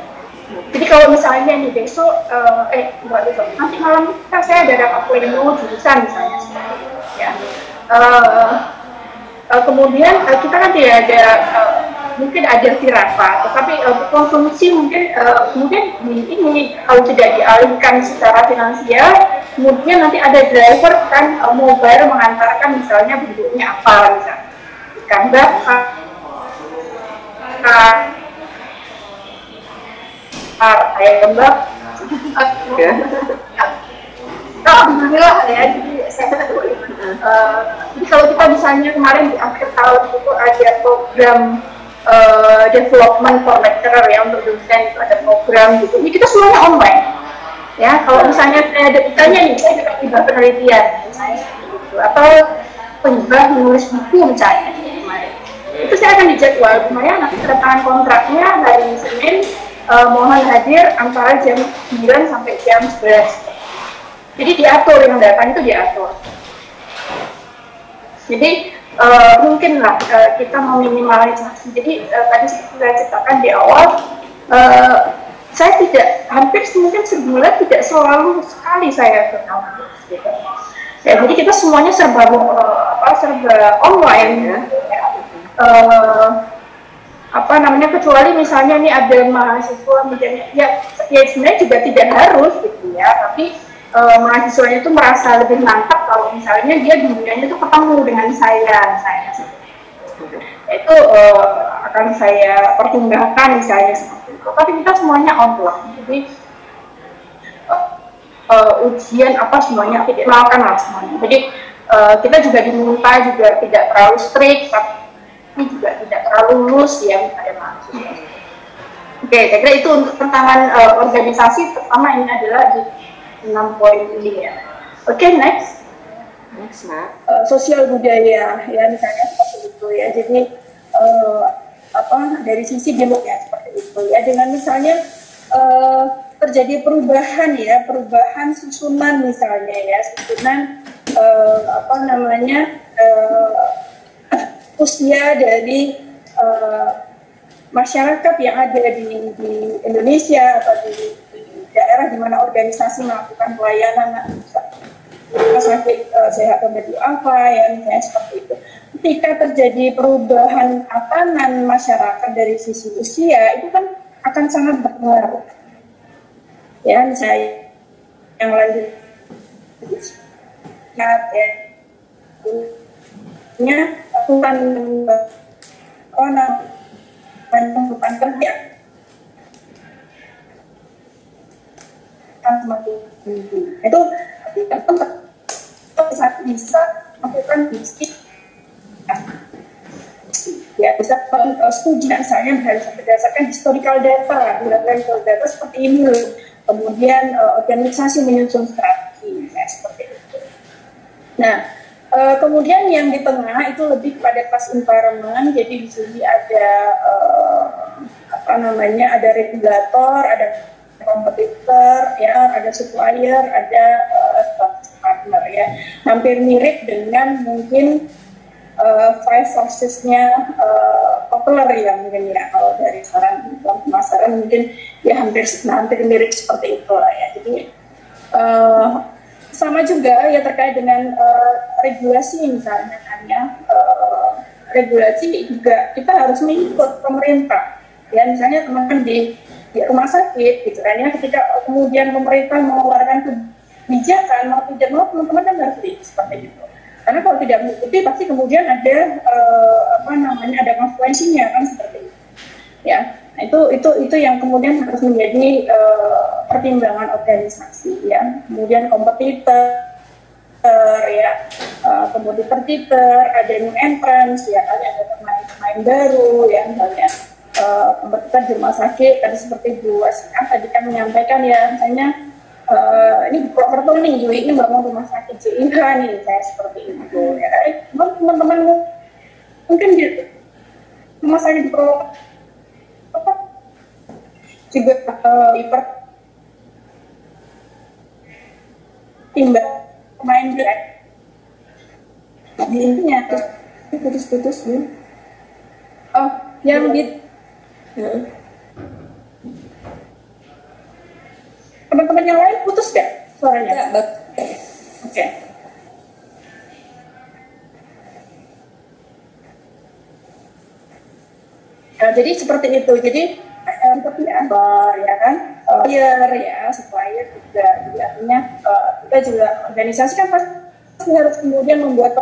Jadi kalau misalnya nih besok nanti malam kan saya ada rapat pleno jurusan misalnya ya. Kemudian kita kan tidak ada mungkin ada rapat, tetapi konsumsi mungkin ini kalau tidak dialihkan secara finansial, kemudian nanti ada driver kan mobile mengantarkan misalnya bentuknya apa misalnya ikan bakar, ayam bakar, alhamdulillah ya. Jadi kalau kita misalnya kemarin di akhir tahun itu ada program development for lecturer ya, untuk dosen itu ada program gitu. Ini kita semuanya online. Ya, kalau misalnya saya ada ditanya nih, saya juga tiba penelitian misalnya gitu, atau penghibah menulis buku misalnya kemarin. Itu saya akan dijadwal, kemudian nanti kedatangan kontraknya hari Senin, mohon hadir antara jam 9 sampai jam 11. Jadi diatur, yang datang itu diatur. Jadi mungkinlah kita meminimalisasi. Jadi tadi seperti saya ceritakan di awal, saya hampir mungkin sebulan tidak selalu sekali saya ke kampus. Gitu. Ya, jadi kita semuanya serba online ya. Kecuali misalnya ini ada mahasiswa misalnya, ya sebenarnya juga tidak harus gitu ya, tapi mahasiswanya itu merasa lebih mantap kalau misalnya dia dunianya itu ketemu dengan saya itu akan saya pertimbangkan misalnya seperti itu. Tapi kita semuanya online, jadi ujian apa semuanya tidak melakukan lah semuanya. Jadi kita juga diminta juga tidak terlalu strict, tapi juga tidak terlalu loose ya pada mahasiswa. Oke, saya kira itu untuk tantangan organisasi. Pertama ini adalah di 6 poin ini ya. Oke, next. Next, Mbak. Sosial budaya, ya misalnya seperti itu ya. Jadi dari sisi bentuknya seperti itu ya. Dengan misalnya terjadi perubahan ya, perubahan susunan misalnya ya, susunan usia dari masyarakat yang ada di Indonesia atau di daerah di mana organisasi melakukan pelayanan rumah sakit sehat Dompet Duafa ya, misalnya seperti itu. Ketika terjadi perubahan tatanan masyarakat dari sisi usia, itu kan akan sangat berpengaruh. Ya, misalnya yang lanjut bukan kerja itu bisa melakukan bisnis ya, bisa studi misalnya berdasarkan historical data seperti ini, kemudian organisasi menyusun strategi ya, seperti itu. Nah, kemudian yang di tengah itu lebih pada class environment, jadi di sini ada ada regulator, ada kompetitor, ya, ada supplier, ada partner ya. Hampir mirip dengan mungkin five forces-nya populer ya mungkin ya, kalau dari saran pemasaran mungkin ya hampir mirip seperti itu lah ya. Jadi sama juga ya terkait dengan regulasi misalnya kan ya, regulasi juga kita harus mengikut pemerintah ya, misalnya teman-teman di rumah sakit gitu kan ya, ketika kemudian pemerintah mengeluarkan kebijakan mau tidak mau teman-teman kan harus seperti itu, karena kalau tidak mengikuti pasti kemudian ada ada konsekuensinya kan seperti itu ya. Nah, itu yang kemudian harus menjadi pertimbangan organisasi ya. Kemudian kompetitor ya, kompetitor, ada new entrance ya, ada pemain baru ya, misalnya kompetitor di rumah sakit tadi seperti Bu Asina tadi kan menyampaikan ya, misalnya ini Purwokerto nih, ini bangun rumah sakit JIH nih, kayak seperti itu ya. Teman-teman mungkin di rumah sakit di Purwokerto juga timbang pemain jelek di intinya putus-putus Bu. Oh, yang di teman-teman yang lain putus gak suaranya? Ya, oke. Nah, jadi seperti itu. Jadi seperti apa ya kan? Supplier juga. Jadi artinya kita juga organisasi kan pasti harus kemudian membuat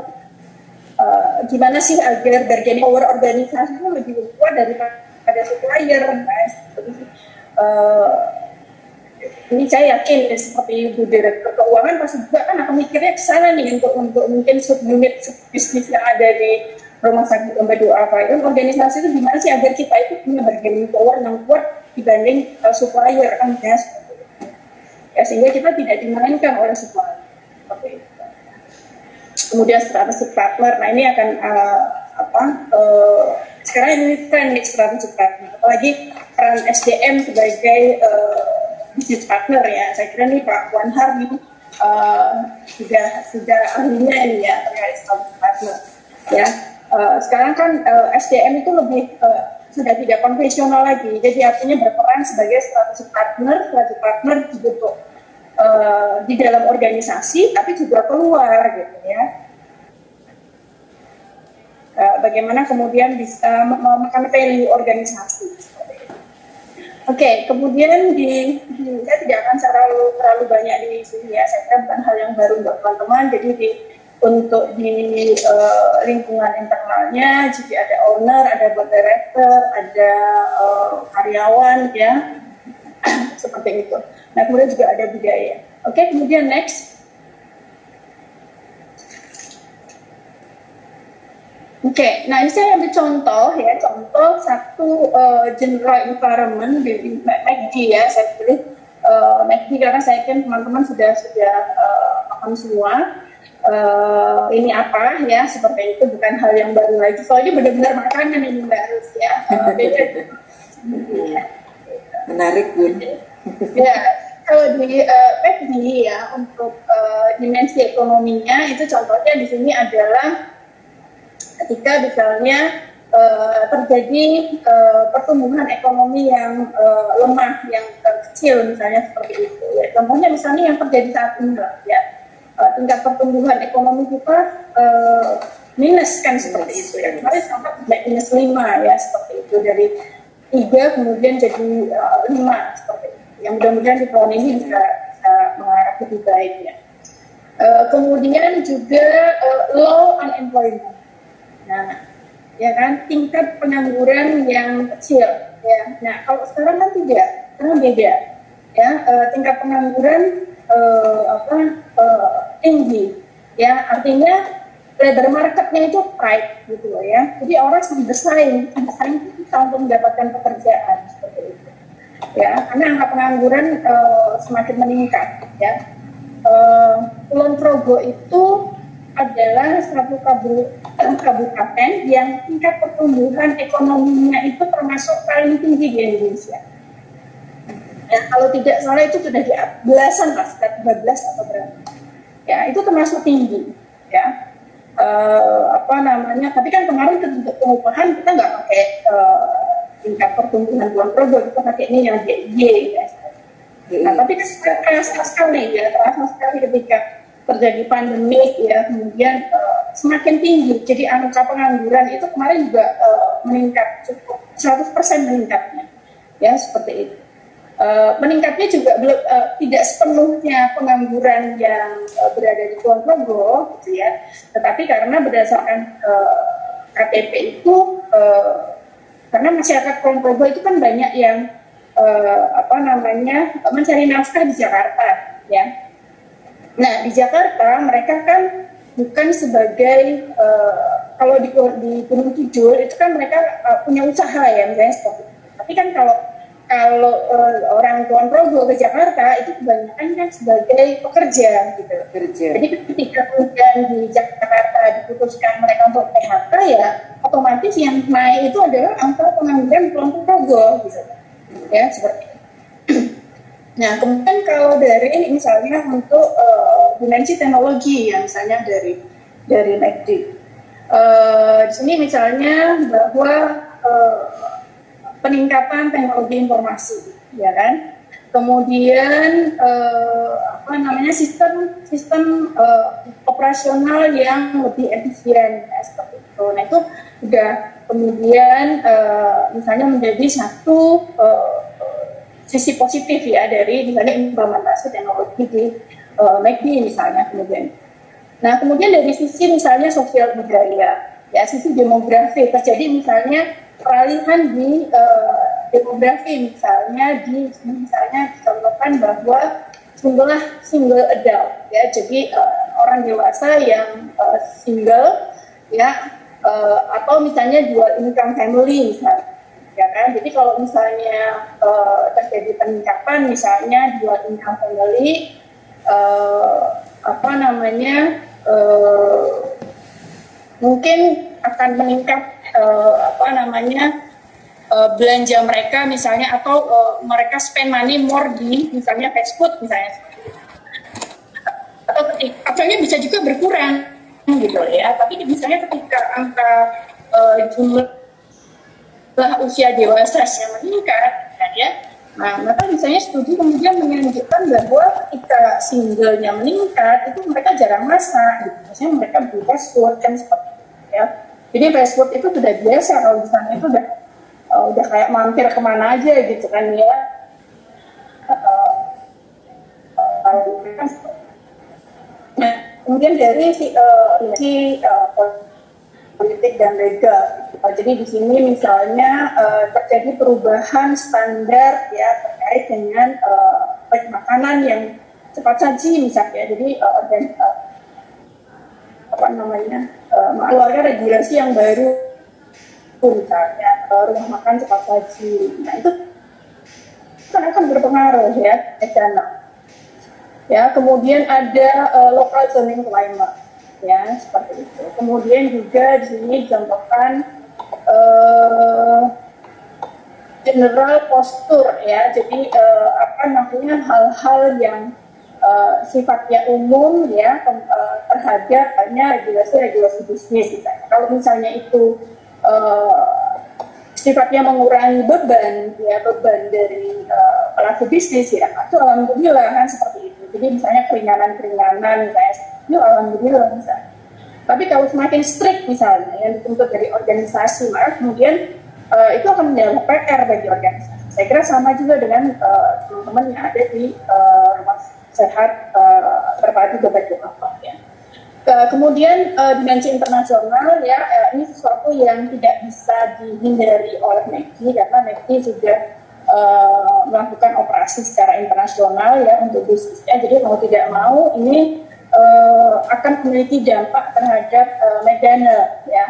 gimana sih agar bargaining power organisasi itu lebih kuat daripada supplier. Ini saya yakin seperti Bu Direktur Keuangan pasti juga kan akan mikirnya ke sana nih untuk mungkin subunit bisnis yang ada di Rumah Sakit Dompet Duafa. Itu organisasi itu gimana sih agar kita itu punya bargaining power yang kuat dibanding supplier kan ya, ya, sehingga kita tidak dimainkan oleh supplier. Seperti itu. Kemudian strategic partner, nah ini akan sekarang ini tren strategic partner, apalagi peran SDM sebagai business partner ya. Saya kira nih Pak Wanhar ini sudah ahlinya ini ya terkait strategic partner ya. Sekarang kan SDM itu lebih sudah tidak konvensional lagi, jadi artinya berperan sebagai strategic partner dibentuk di dalam organisasi, tapi juga keluar gitu ya. Bagaimana kemudian bisa memakan value organisasi. Oke, kemudian saya tidak akan terlalu banyak di sini ya, saya kira bukan hal yang baru untuk teman-teman. Jadi untuk di lingkungan internalnya, jadi ada owner, ada board director, ada karyawan ya, seperti itu. Nah, kemudian juga ada budaya. Oke, kemudian next. Oke, nah ini saya ambil contoh ya, contoh satu general environment di McD ya, saya pilih McD karena saya yakin teman-teman sudah paham semua ini apa ya, seperti itu, bukan hal yang baru lagi. Soalnya benar-benar makanan ini Mbak Arus ya. Beda. Menarik Bun. Ya, kalau di PEGI ya untuk dimensi ekonominya itu contohnya di sini adalah ketika misalnya terjadi pertumbuhan ekonomi yang lemah, yang kecil misalnya seperti itu. Ya, contohnya misalnya yang terjadi saat ini ya, tingkat pertumbuhan ekonomi kita minus kan seperti itu ya. Kemarin sampai minus 5 ya seperti itu, dari 3 kemudian jadi 5 seperti itu. Yang mudah-mudahan di tahun ini bisa mengarah lebih baik ya. Kemudian juga low unemployment. Nah, ya kan, tingkat pengangguran yang kecil ya. Nah, kalau sekarang kan tidak, sekarang beda ya. Tingkat pengangguran tinggi ya, artinya labor marketnya itu tight gitu loh ya. Jadi orang sedang bersaing untuk mendapatkan pekerjaan seperti itu ya, karena angka pengangguran semakin meningkat ya. Kulon Progo itu adalah satu kabupaten yang tingkat pertumbuhan ekonominya itu termasuk paling tinggi di Indonesia. Ya, kalau tidak salah itu sudah di belasan lah, sekitar 13 atau berapa. Ya, itu termasuk tinggi. Ya, tapi kan kemarin untuk pengupahan kita nggak pakai tingkat pertumbuhan Kulon Progo, kita pakai ini yang DIY. Ya. Nah, tapi kan terasa sekali ketika terjadi pandemi ya, kemudian semakin tinggi. Jadi angka pengangguran itu kemarin juga meningkat cukup 100% meningkatnya. Ya, seperti itu. Meningkatnya juga tidak sepenuhnya pengangguran yang berada di Kulon Progo gitu ya, tetapi karena berdasarkan KTP itu karena masyarakat Kulon Progo itu kan banyak yang mencari nafkah di Jakarta ya. Nah, di Jakarta mereka kan bukan sebagai kalau di Gunung Kidul itu kan mereka punya usaha ya misalnya seperti itu. Tapi kan kalau orang Kulon Progo ke Jakarta itu kebanyakan kan sebagai pekerja gitu. Jadi ketika kemudian di Jakarta diputuskan mereka untuk PHK ya, otomatis yang naik itu adalah angka pengangguran Kulon Progo gitu. Ya, seperti itu. Nah, kemudian kalau dari ini misalnya untuk dimensi teknologi ya, misalnya dari McD. Di sini misalnya bahwa peningkatan teknologi informasi, ya kan. Kemudian sistem operasional yang lebih efisien ya, seperti itu. Nah, itu sudah kemudian misalnya menjadi satu sisi positif ya dari misalnya implementasi teknologi di McD misalnya kemudian. Nah, kemudian dari sisi misalnya sosial budaya, ya sisi demografi, terjadi misalnya peralihan di demografi misalnya dicontohkan bahwa jumlah single adult ya, jadi orang dewasa yang single ya, atau misalnya dual income family misalnya ya kan. Jadi kalau misalnya terjadi peningkatan misalnya dual income family mungkin akan meningkat belanja mereka misalnya, atau mereka spend money more di misalnya fast food misalnya, atau actually bisa juga berkurang gitu ya. Tapi misalnya ketika angka jumlah usia dewasa yang meningkat kan ya, nah maka misalnya studi kemudian menunjukkan bahwa ketika singlenya meningkat itu mereka jarang masak gitu. Misalnya mereka beli fast food kan seperti itu ya. Jadi fast food itu sudah biasa, kalau misalnya itu udah kayak mampir kemana aja gitu kan ya. Nah, kemudian dari politik dan legal. Jadi di sini misalnya terjadi perubahan standar ya terkait dengan makanan yang cepat saji misalnya. Jadi mengeluarkan regulasi yang baru misalnya rumah makan cepat saji. Nah, itu kan akan berpengaruh ya, Ecana. Ya, kemudian ada local zoning climate, ya seperti itu. Kemudian juga di sini dicontohkan general postur, ya. Jadi apa namanya, hal-hal yang sifatnya umum, ya, terhadap hanya regulasi bisnis. Misalnya. Kalau misalnya itu sifatnya mengurangi beban, ya, beban dari pelaku bisnis, ya, itu alhamdulillah kan seperti itu. Jadi misalnya keringanan-keringanan, misalnya itu alhamdulillah misalnya. Tapi kalau semakin strict misalnya yang dituntut dari organisasi, maka kemudian itu akan menjadi PR bagi organisasi. Saya kira sama juga dengan teman-teman yang ada di rumah sehat terpadu Dompet Duafa, ya. Kemudian dimensi internasional, ya, ini sesuatu yang tidak bisa dihindari oleh MEGI karena MEGI sudah melakukan operasi secara internasional, ya, untuk bisnisnya. Jadi mau tidak mau ini akan memiliki dampak terhadap Megane, ya.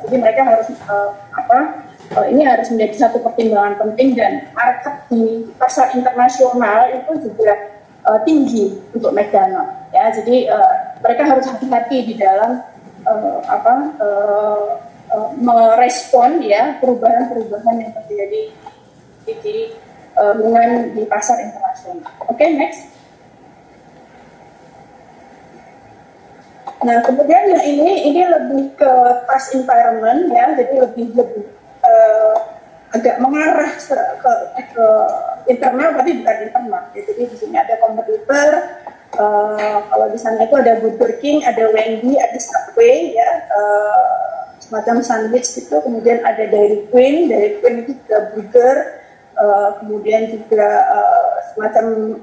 Jadi mereka harus ini harus menjadi satu pertimbangan penting, dan market di pasar internasional itu juga tinggi untuk Megane, ya. Jadi mereka harus hati-hati di dalam merespon, ya, perubahan-perubahan yang terjadi di hubungan di pasar internasional. Oke, next. Nah, kemudian yang ini lebih ke task environment, ya, jadi lebih agak mengarah ke internal, tapi bukan internal. Ya. Jadi di sini ada kompetitor, kalau di sana itu ada Burger King, ada Wendy, ada Subway, ya, semacam sandwich gitu. Kemudian ada Dairy Queen itu juga burger, kemudian juga semacam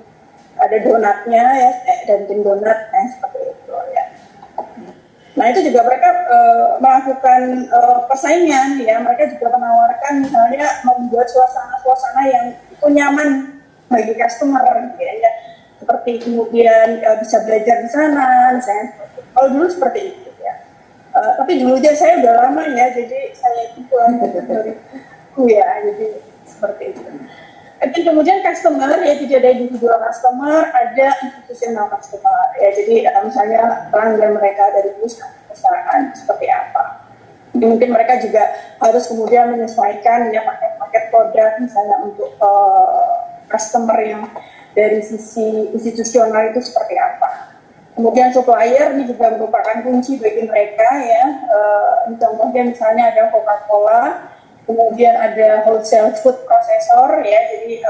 ada donatnya, ya, Dunkin Donut, ya, seperti itu, ya. Nah, itu juga mereka melakukan persaingan, ya. Mereka juga menawarkan misalnya membuat suasana yang itu nyaman bagi customer, ya. Seperti kemudian bisa belajar di sana, misalnya. Kalau dulu seperti itu, ya. Tapi dulu aja saya udah lama, ya, jadi saya itu dari ya, jadi seperti itu. Dan kemudian customer, ya, tidak ada individual customer, ada institutional customer, ya. Jadi misalnya pelanggan mereka dari perusahaan seperti apa. Mungkin mereka juga harus kemudian menyesuaikan, ya, paket produk misalnya untuk customer yang dari sisi institusional itu seperti apa. Kemudian supplier ini juga merupakan kunci bagi mereka, ya. Contohnya misalnya ada Coca-Cola, kemudian ada wholesale food processor, ya. Jadi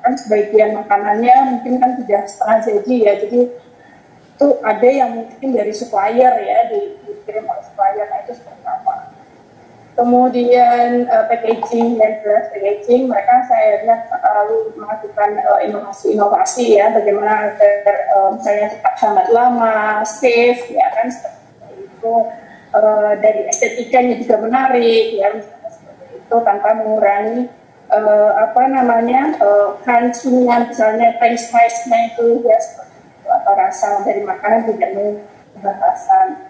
kan sebagian makanannya mungkin kan sudah setengah jadi, ya. Jadi itu ada yang mungkin dari supplier, ya, dikirim oleh supplier. Nah, itu seperti apa. Kemudian packaging dan packaging, mereka saya lihat selalu melakukan inovasi-inovasi, ya, bagaimana agar misalnya tetap hemat lama, safe, ya, kan seperti itu. Dari estetikanya juga menarik, ya, misalnya seperti itu, tanpa mengurangi crunchy-nya, misalnya french fries-nya itu, ya, seperti itu, atau rasa dari makanan tidak membatasan.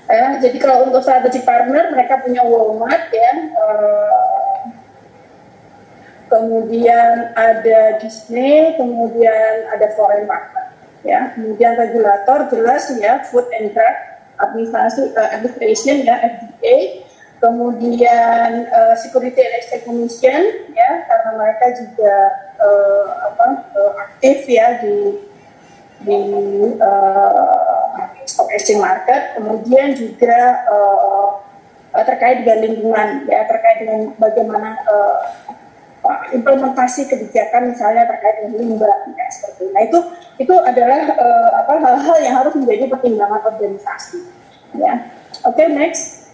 Jadi kalau untuk strategi partner, mereka punya Walmart, ya, kemudian ada Disney, kemudian ada foreign partner, ya, kemudian regulator jelas, ya, Food and Drug Administration, ya, FDA, kemudian Security and Exchange Commission, ya, karena mereka juga aktif, ya, di stock exchange market. Kemudian juga terkait dengan lingkungan, ya, terkait dengan bagaimana implementasi kebijakan misalnya terkait dengan limbah, ya, seperti itu. Nah, itu adalah hal-hal yang harus menjadi pertimbangan organisasi, ya. Oke, next.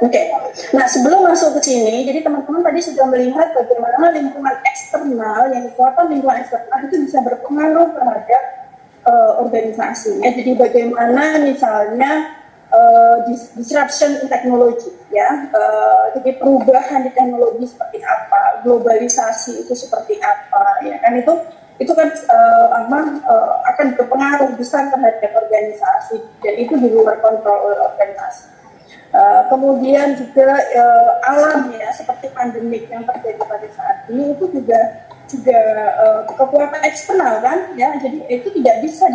Oke. Nah, sebelum masuk ke sini, jadi teman-teman tadi sudah melihat bagaimana lingkungan eksternal, yang kekuatan lingkungan eksternal itu bisa berpengaruh terhadap organisasi. Ya. Jadi bagaimana misalnya disruption in teknologi, ya, jadi perubahan di teknologi seperti apa, globalisasi itu seperti apa, ya kan, itu kan akan berpengaruh besar terhadap organisasi, dan itu di luar kontrol organisasi. Kemudian juga alam, ya, seperti pandemik yang terjadi pada saat ini itu juga kekuatan eksternal kan, ya. Jadi itu tidak bisa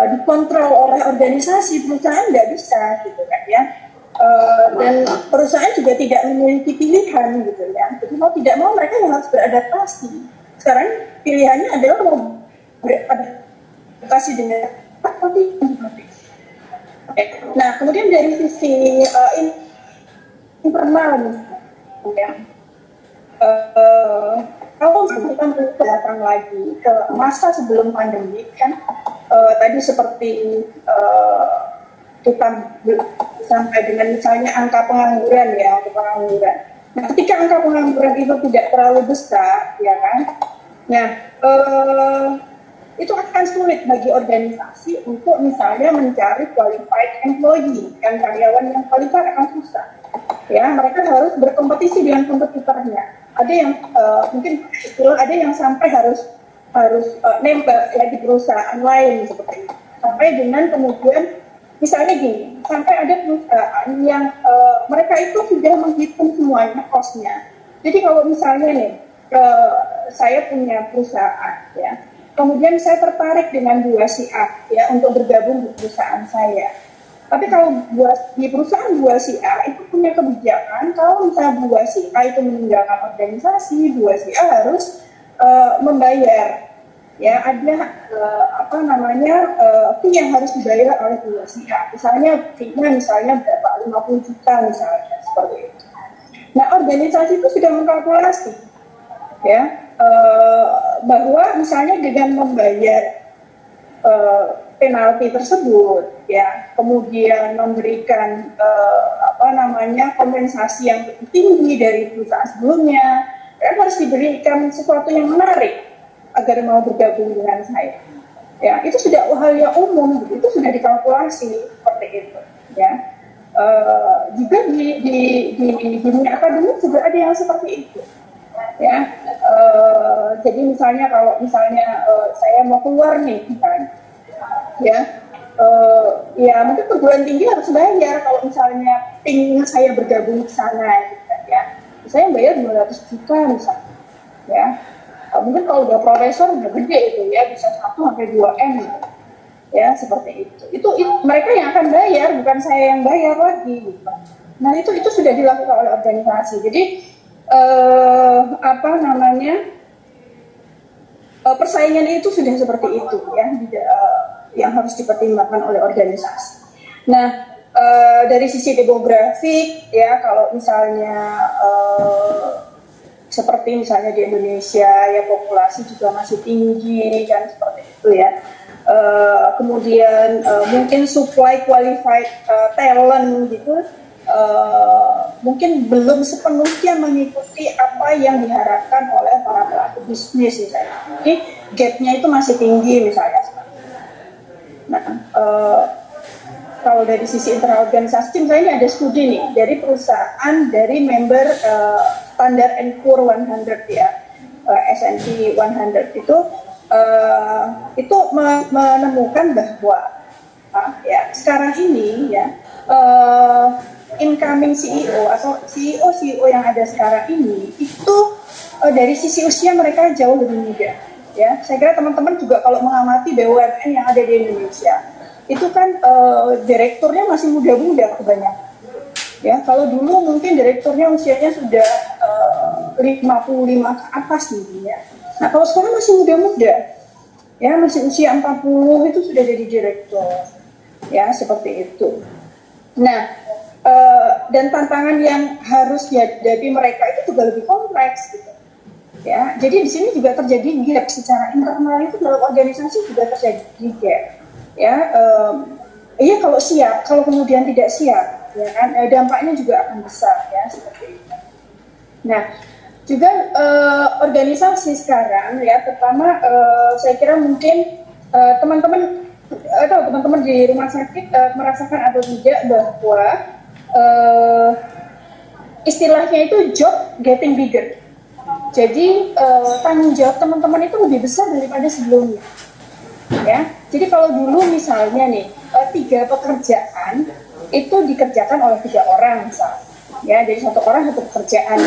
dikontrol oleh organisasi, perusahaan nggak bisa gitu kan ya. Dan perusahaan juga tidak memiliki pilihan gitu ya. Jadi mau tidak mau mereka yang harus beradaptasi. Sekarang pilihannya adalah mau beradaptasi dengan nah, kemudian dari sisi internal ya, kalau kita datang lagi ke masa sebelum pandemi kan, tadi seperti kita sampai dengan misalnya angka pengangguran ya, Nah, ketika angka pengangguran itu tidak terlalu besar, ya kan? Nah, itu akan sulit bagi organisasi untuk misalnya mencari qualified employee, yang karyawan yang qualified akan susah. Ya, mereka harus berkompetisi dengan kompetitornya. Ada yang mungkin ada yang sampai harus nempel ya di perusahaan lain seperti itu. Sampai dengan kemudian misalnya gini, sampai ada perusahaan yang mereka itu sudah menghitung semuanya cost-nya. Jadi kalau misalnya nih saya punya perusahaan ya, kemudian saya tertarik dengan Bu si A ya untuk bergabung di perusahaan saya. Tapi kalau di perusahaan Bu si A itu punya kebijakan, kalau misalnya Bu si A itu meninggalkan organisasi, Bu si A harus membayar. Ya, ada fee yang harus dibayar oleh Bu si A. Misalnya fee-nya misalnya berapa? 50 juta misalnya, seperti itu. Nah, organisasi itu sudah mengkalkulasi ya, bahwa misalnya dengan membayar penalti tersebut ya, kemudian memberikan kompensasi yang lebih tinggi dari perusahaan sebelumnya, kan harus diberikan sesuatu yang menarik agar mau bergabung dengan saya. Ya, itu sudah hal yang umum, itu sudah dikalkulasi seperti itu ya. Juga di dunia akademik juga ada yang seperti itu ya. Jadi misalnya kalau saya mau keluar nih misalnya ya, ya mungkin perguruan tinggi harus bayar kalau misalnya ingin saya bergabung di sana gitu ya. Saya bayar 200 juta misalnya ya. Mungkin kalau udah profesor udah gede itu ya, bisa 1-2 M gitu. Ya, seperti itu. Itu mereka yang akan bayar, bukan saya yang bayar lagi gitu. Nah, itu sudah dilakukan oleh organisasi. Jadi persaingan itu sudah seperti itu ya, yang harus dipertimbangkan oleh organisasi. Nah, dari sisi demografik ya, kalau misalnya seperti misalnya di Indonesia ya, populasi juga masih tinggi kan, seperti itu ya. Kemudian mungkin supply qualified talent gitu mungkin belum sepenuhnya mengikuti apa yang diharapkan oleh para pelaku bisnis misalnya. Jadi gapnya itu masih tinggi misalnya. Nah, kalau dari sisi internal organisasi, misalnya ini ada studi nih dari perusahaan dari member Standard & Poor 100 ya, S&P 100 itu menemukan bahwa ya sekarang ini ya incoming CEO atau CEO yang ada sekarang ini itu dari sisi usia mereka jauh lebih muda ya. Saya kira teman-teman juga kalau mengamati BUMN yang ada di Indonesia itu kan direkturnya masih muda-muda kebanyakan. Ya, kalau dulu mungkin direkturnya usianya sudah 55 ke atas gitu ya. Nah, kalau sekarang masih muda-muda, ya masih usia 40 itu sudah jadi direktur, ya seperti itu. Nah, dan tantangan yang harus dihadapi mereka itu juga lebih kompleks gitu. Ya, jadi di sini juga terjadi gap secara internal, itu dalam organisasi juga terjadi gap. Ya, iya kalau siap, kalau kemudian tidak siap, ya kan, dampaknya juga akan besar ya seperti itu. Nah, juga organisasi sekarang ya, pertama saya kira mungkin teman-teman atau teman-teman di rumah sakit merasakan atau tidak bahwa istilahnya itu job getting bigger. Jadi tanggung jawab teman-teman itu lebih besar daripada sebelumnya. Ya, jadi kalau dulu misalnya nih 3 pekerjaan itu dikerjakan oleh 3 orang misalnya, ya, jadi satu orang satu pekerjaan.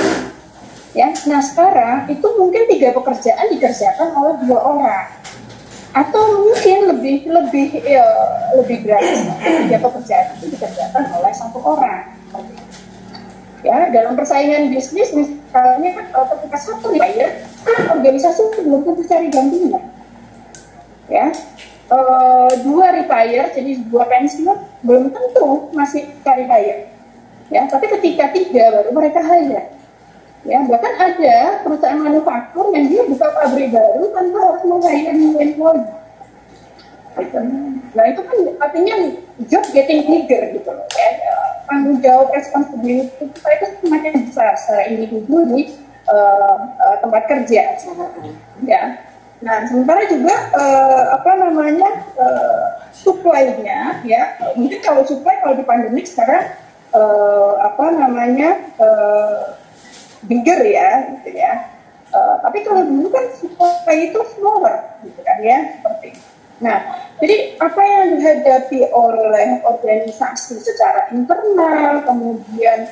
Ya, nah sekarang itu mungkin 3 pekerjaan dikerjakan oleh 2 orang, atau mungkin lebih gratis, 3 pekerjaan itu dikerjakan oleh 1 orang. Ya, dalam persaingan bisnis misalnya ketika satu retire, organisasi belum tentu cari gantinya. Ya, 2 retire, jadi 2 pensiun belum tentu masih cari hire. Ya, tapi ketika 3 baru mereka hire. Ya, bahkan ada perusahaan manufaktur yang dia buka pabrik baru tanpa harus meng-hire new employee. Nah itu kan artinya job getting bigger gitu loh. Ya, tanggung jawab responsibility kita itu semakin besar secara individu di tempat kerja. Ya. Nah sementara juga supply-nya ya, mungkin kalau supply kalau di pandemik sekarang bigger ya, gitu ya. Tapi kalau dulu kan supply itu smaller, gitu kan ya, seperti itu. Nah, jadi apa yang dihadapi oleh organisasi secara internal, kemudian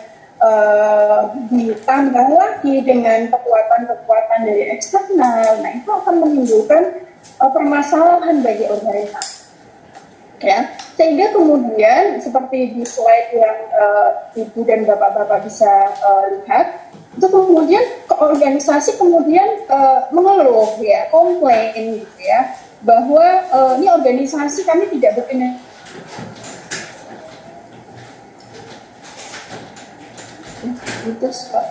ditambah lagi dengan kekuatan-kekuatan dari eksternal, nah itu akan menimbulkan permasalahan bagi organisasi. Ya, sehingga kemudian seperti di slide yang Ibu dan Bapak-Bapak bisa lihat, itu kemudian organisasi kemudian mengeluh ya, komplain gitu ya, bahwa ini organisasi kami tidak berkenan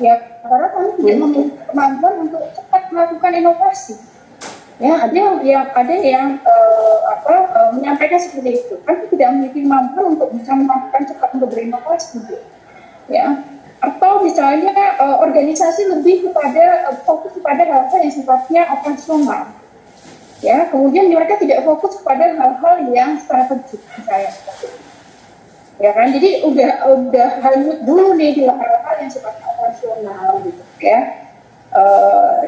ya, karena kami tidak memiliki kemampuan untuk cepat melakukan inovasi. Ya, ada yang menyampaikan seperti itu, kan tidak memiliki kemampuan untuk bisa melakukan cepat untuk berinovasi, gitu. Ya. Atau misalnya organisasi lebih fokus kepada hal-hal yang sifatnya operasional. Ya, kemudian mereka tidak fokus kepada hal-hal yang strategis, misalnya seperti itu. Ya kan, jadi udah hanyut dulu nih di hal-hal yang sifatnya operasional gitu ya.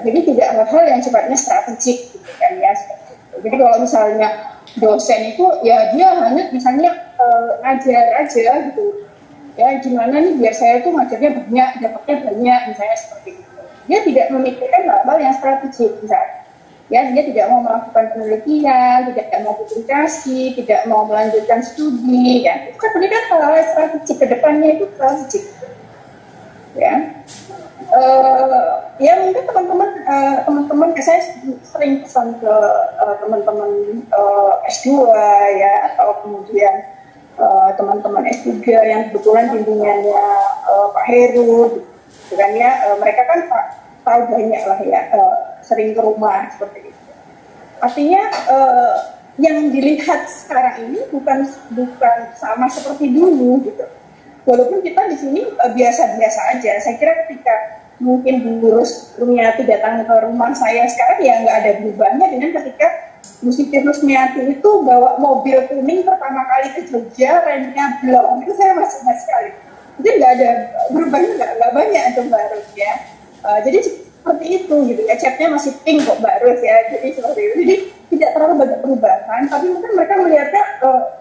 Jadi tidak hal-hal yang sifatnya strategik gitu kan ya, seperti itu. Jadi kalau misalnya dosen itu ya dia hanyut misalnya ngajar aja gitu. Ya gimana nih biar saya tuh ngajarnya banyak, dapatnya banyak, misalnya seperti itu. Dia tidak memikirkan hal-hal yang strategik misalnya. Ya, dia tidak mau melakukan penelitian, tidak mau publikasi, tidak mau melanjutkan studi, ya. Itu kan pendidikan hal-hal strategik, ke depannya itu strategik. Ya. Ya mungkin teman-teman saya sering pesan ke teman-teman S2 ya, atau kemudian teman-teman S3 yang kebetulan bimbingannya Pak Heru, gitu kan ya, mereka kan tahu banyak lah ya, sering ke rumah seperti itu. Artinya yang dilihat sekarang ini bukan sama seperti dulu gitu. Walaupun kita di sini biasa-biasa aja. Saya kira ketika mungkin Bu Rusmiati datang ke rumah saya sekarang ya nggak ada berubahnya dengan ketika Bu Siti Rusmiati itu bawa mobil kuning pertama kali ke Jogja, remnya blong, itu saya masih ingat sekali. Jadi nggak ada berubahnya, nggak banyak itu baru ya. Jadi seperti itu gitu ya, catnya masih pink kok Mbak Rus ya, jadi seperti itu. Jadi tidak terlalu banyak perubahan, tapi mungkin mereka melihatnya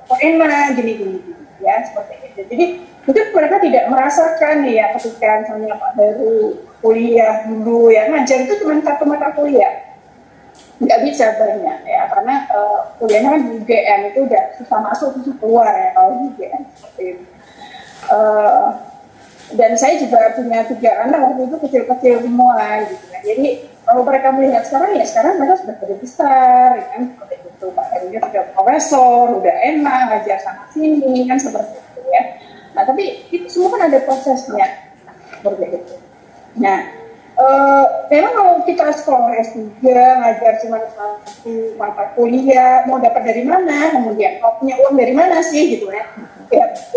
kok enak gini ya, seperti itu. Jadi mungkin mereka tidak merasakan ya ketika misalnya Pak Heru kuliah dulu ya, ngajar itu cuma 1 mata kuliah, nggak bisa banyak ya, karena kuliahnya kan di UGM itu udah susah masuk susah keluar ya kalau di UGM seperti itu. Dan saya juga punya 3 anak waktu itu kecil-kecil semua gitu kan. Jadi kalau mereka melihat sekarang ya sekarang mereka sudah gede besar ya kan, seperti itu. Pak Herunya sudah profesor, udah enak ngajar sana sini kan, seperti itu ya. Nah tapi itu semua kan ada prosesnya seperti itu. Nah memang kalau kita sekolah S3 ngajar cuma 1 mata kuliah, mau dapat dari mana, kemudian mau punya uang dari mana sih gitu ya.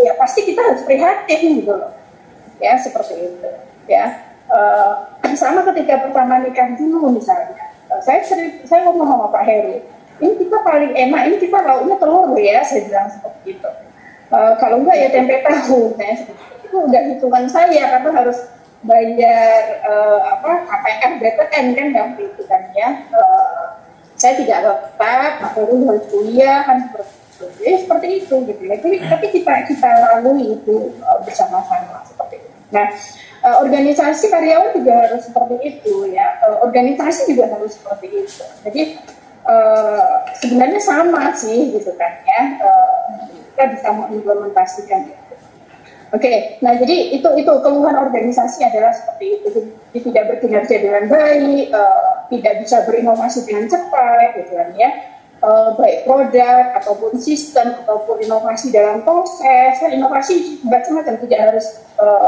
Ya pasti kita harus prihatin gitu loh. Ya seperti itu ya. Sama ketika pertama nikah dulu misalnya, saya ngomong sama Pak Heru, ini kita paling enak, ini kita lauknya telur ya, saya bilang seperti itu. Kalau enggak ya tempe tahu, saya seperti itu udah hitungan saya karena harus bayar KPR BPN kan waktu itu kan ya. Saya tidak tetap, Pak Heru harus kuliah kan seperti itu. Jadi seperti itu gitu ya. Tapi kita lalui itu bersama-sama seperti itu. Nah, organisasi karyawan juga harus seperti itu ya. Organisasi juga harus seperti itu. Jadi sebenarnya sama sih gitu kan ya. Kita bisa mengimplementasikan itu. Oke, nah jadi itu keluhan organisasi adalah seperti itu. Jadi tidak berkinerja dengan baik, tidak bisa berinovasi dengan cepat, gitu kan ya. Baik produk ataupun sistem ataupun inovasi dalam proses. Inovasi macam-macam, tidak harus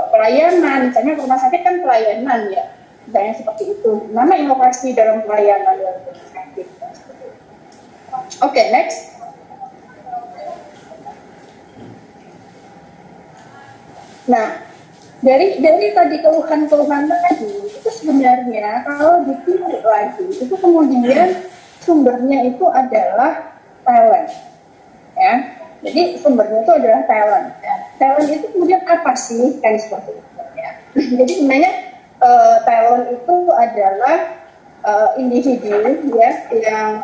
pelayanan. Misalnya rumah sakit kan pelayanan ya, misalnya seperti itu. Mana inovasi dalam pelayanan dalam rumah sakit? Oke, next. Nah, dari tadi keluhan-keluhan tadi itu sebenarnya kalau ditilik lagi itu kemudian sumbernya itu adalah talent, ya. Jadi sumbernya itu adalah talent. Ya. Talent itu kemudian apa sih kan seperti itu? Ya. Jadi sebenarnya talent itu adalah individu ya yang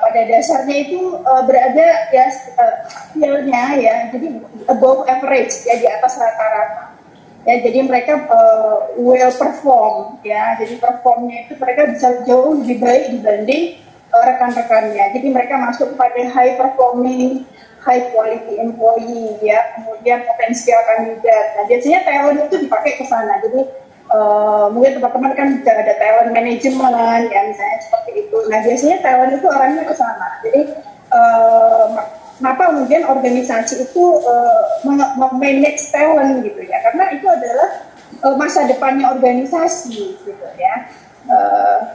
pada dasarnya itu berada ya skillnya ya, jadi above average ya, di atas rata-rata ya, jadi mereka well perform ya, jadi performnya itu mereka bisa jauh lebih baik dibanding rekan-rekannya, jadi mereka masuk pada high performing, high quality employee ya, kemudian potensial kandidat. Nah biasanya talent itu dipakai ke sana, jadi mungkin teman-teman kan juga ada talent management ya misalnya seperti itu. Nah biasanya talent itu arahnya ke sana. Jadi kenapa kemudian organisasi itu memanage talent gitu ya? Karena itu adalah masa depannya organisasi gitu ya.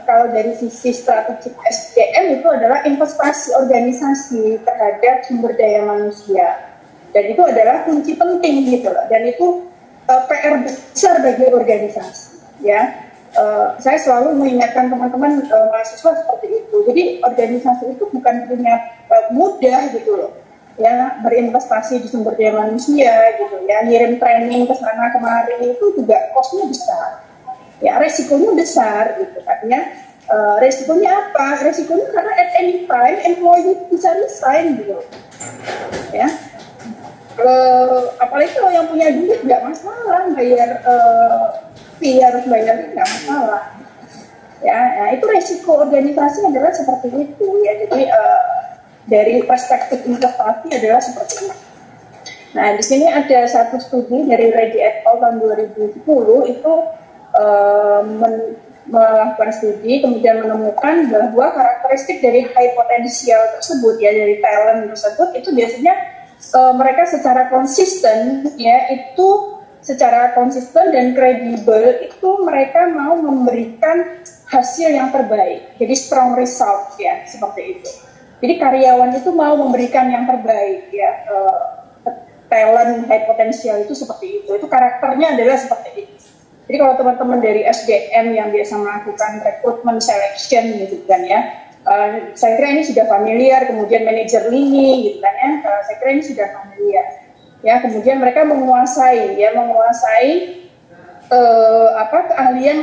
Kalau dari sisi strategi SDM itu adalah investasi organisasi terhadap sumber daya manusia, dan itu adalah kunci penting gitu loh. Dan itu PR besar bagi organisasi ya. Saya selalu mengingatkan teman-teman mahasiswa seperti itu. Jadi organisasi itu bukan punya mudah gitu loh ya, berinvestasi di sumber daya manusia gitu ya, ngirim training ke sana kemari itu juga costnya besar ya, resikonya besar gitu kan ya. Resikonya apa? Resikonya karena at any time employee bisa resign gitu ya. Apalagi kalau yang punya duit nggak masalah bayar fee, harus bayar nggak masalah ya. Nah, itu resiko organisasi adalah seperti itu ya. Jadi dari perspektif investasi adalah seperti itu. Nah di sini ada satu studi dari Reddy et al tahun 2010 itu melakukan studi kemudian menemukan bahwa karakteristik dari high potensial tersebut ya, dari talent tersebut itu biasanya mereka secara konsisten ya, itu secara konsisten dan kredibel itu mereka mau memberikan hasil yang terbaik, jadi strong result ya, seperti itu. Jadi karyawan itu mau memberikan yang terbaik ya, talent high potensial itu seperti itu karakternya adalah seperti itu. Jadi kalau teman-teman dari SDM yang biasa melakukan recruitment selection gitu kan ya, saya kira ini sudah familiar, kemudian manajer lini gitu kan ya, saya kira ini sudah familiar ya. Kemudian mereka menguasai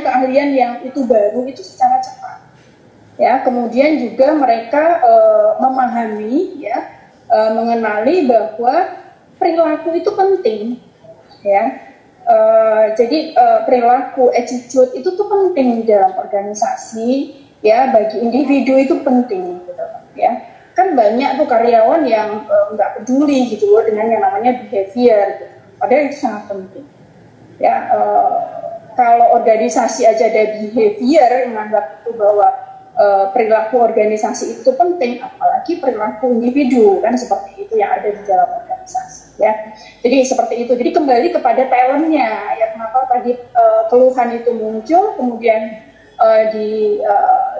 keahlian yang itu baru itu secara cepat ya. Kemudian juga mereka memahami ya, mengenali bahwa perilaku itu penting ya. Jadi perilaku, attitude itu tuh penting dalam organisasi ya, bagi individu itu penting gitu ya. Kan banyak tuh karyawan yang nggak peduli gitu loh dengan yang namanya behavior gitu. Padahal itu sangat penting ya. Kalau organisasi aja ada behavior menganggap itu bahwa perilaku organisasi itu penting, apalagi perilaku individu kan, seperti itu yang ada di dalam organisasi ya. Jadi seperti itu. Jadi kembali kepada talentnya ya, kenapa tadi keluhan itu muncul kemudian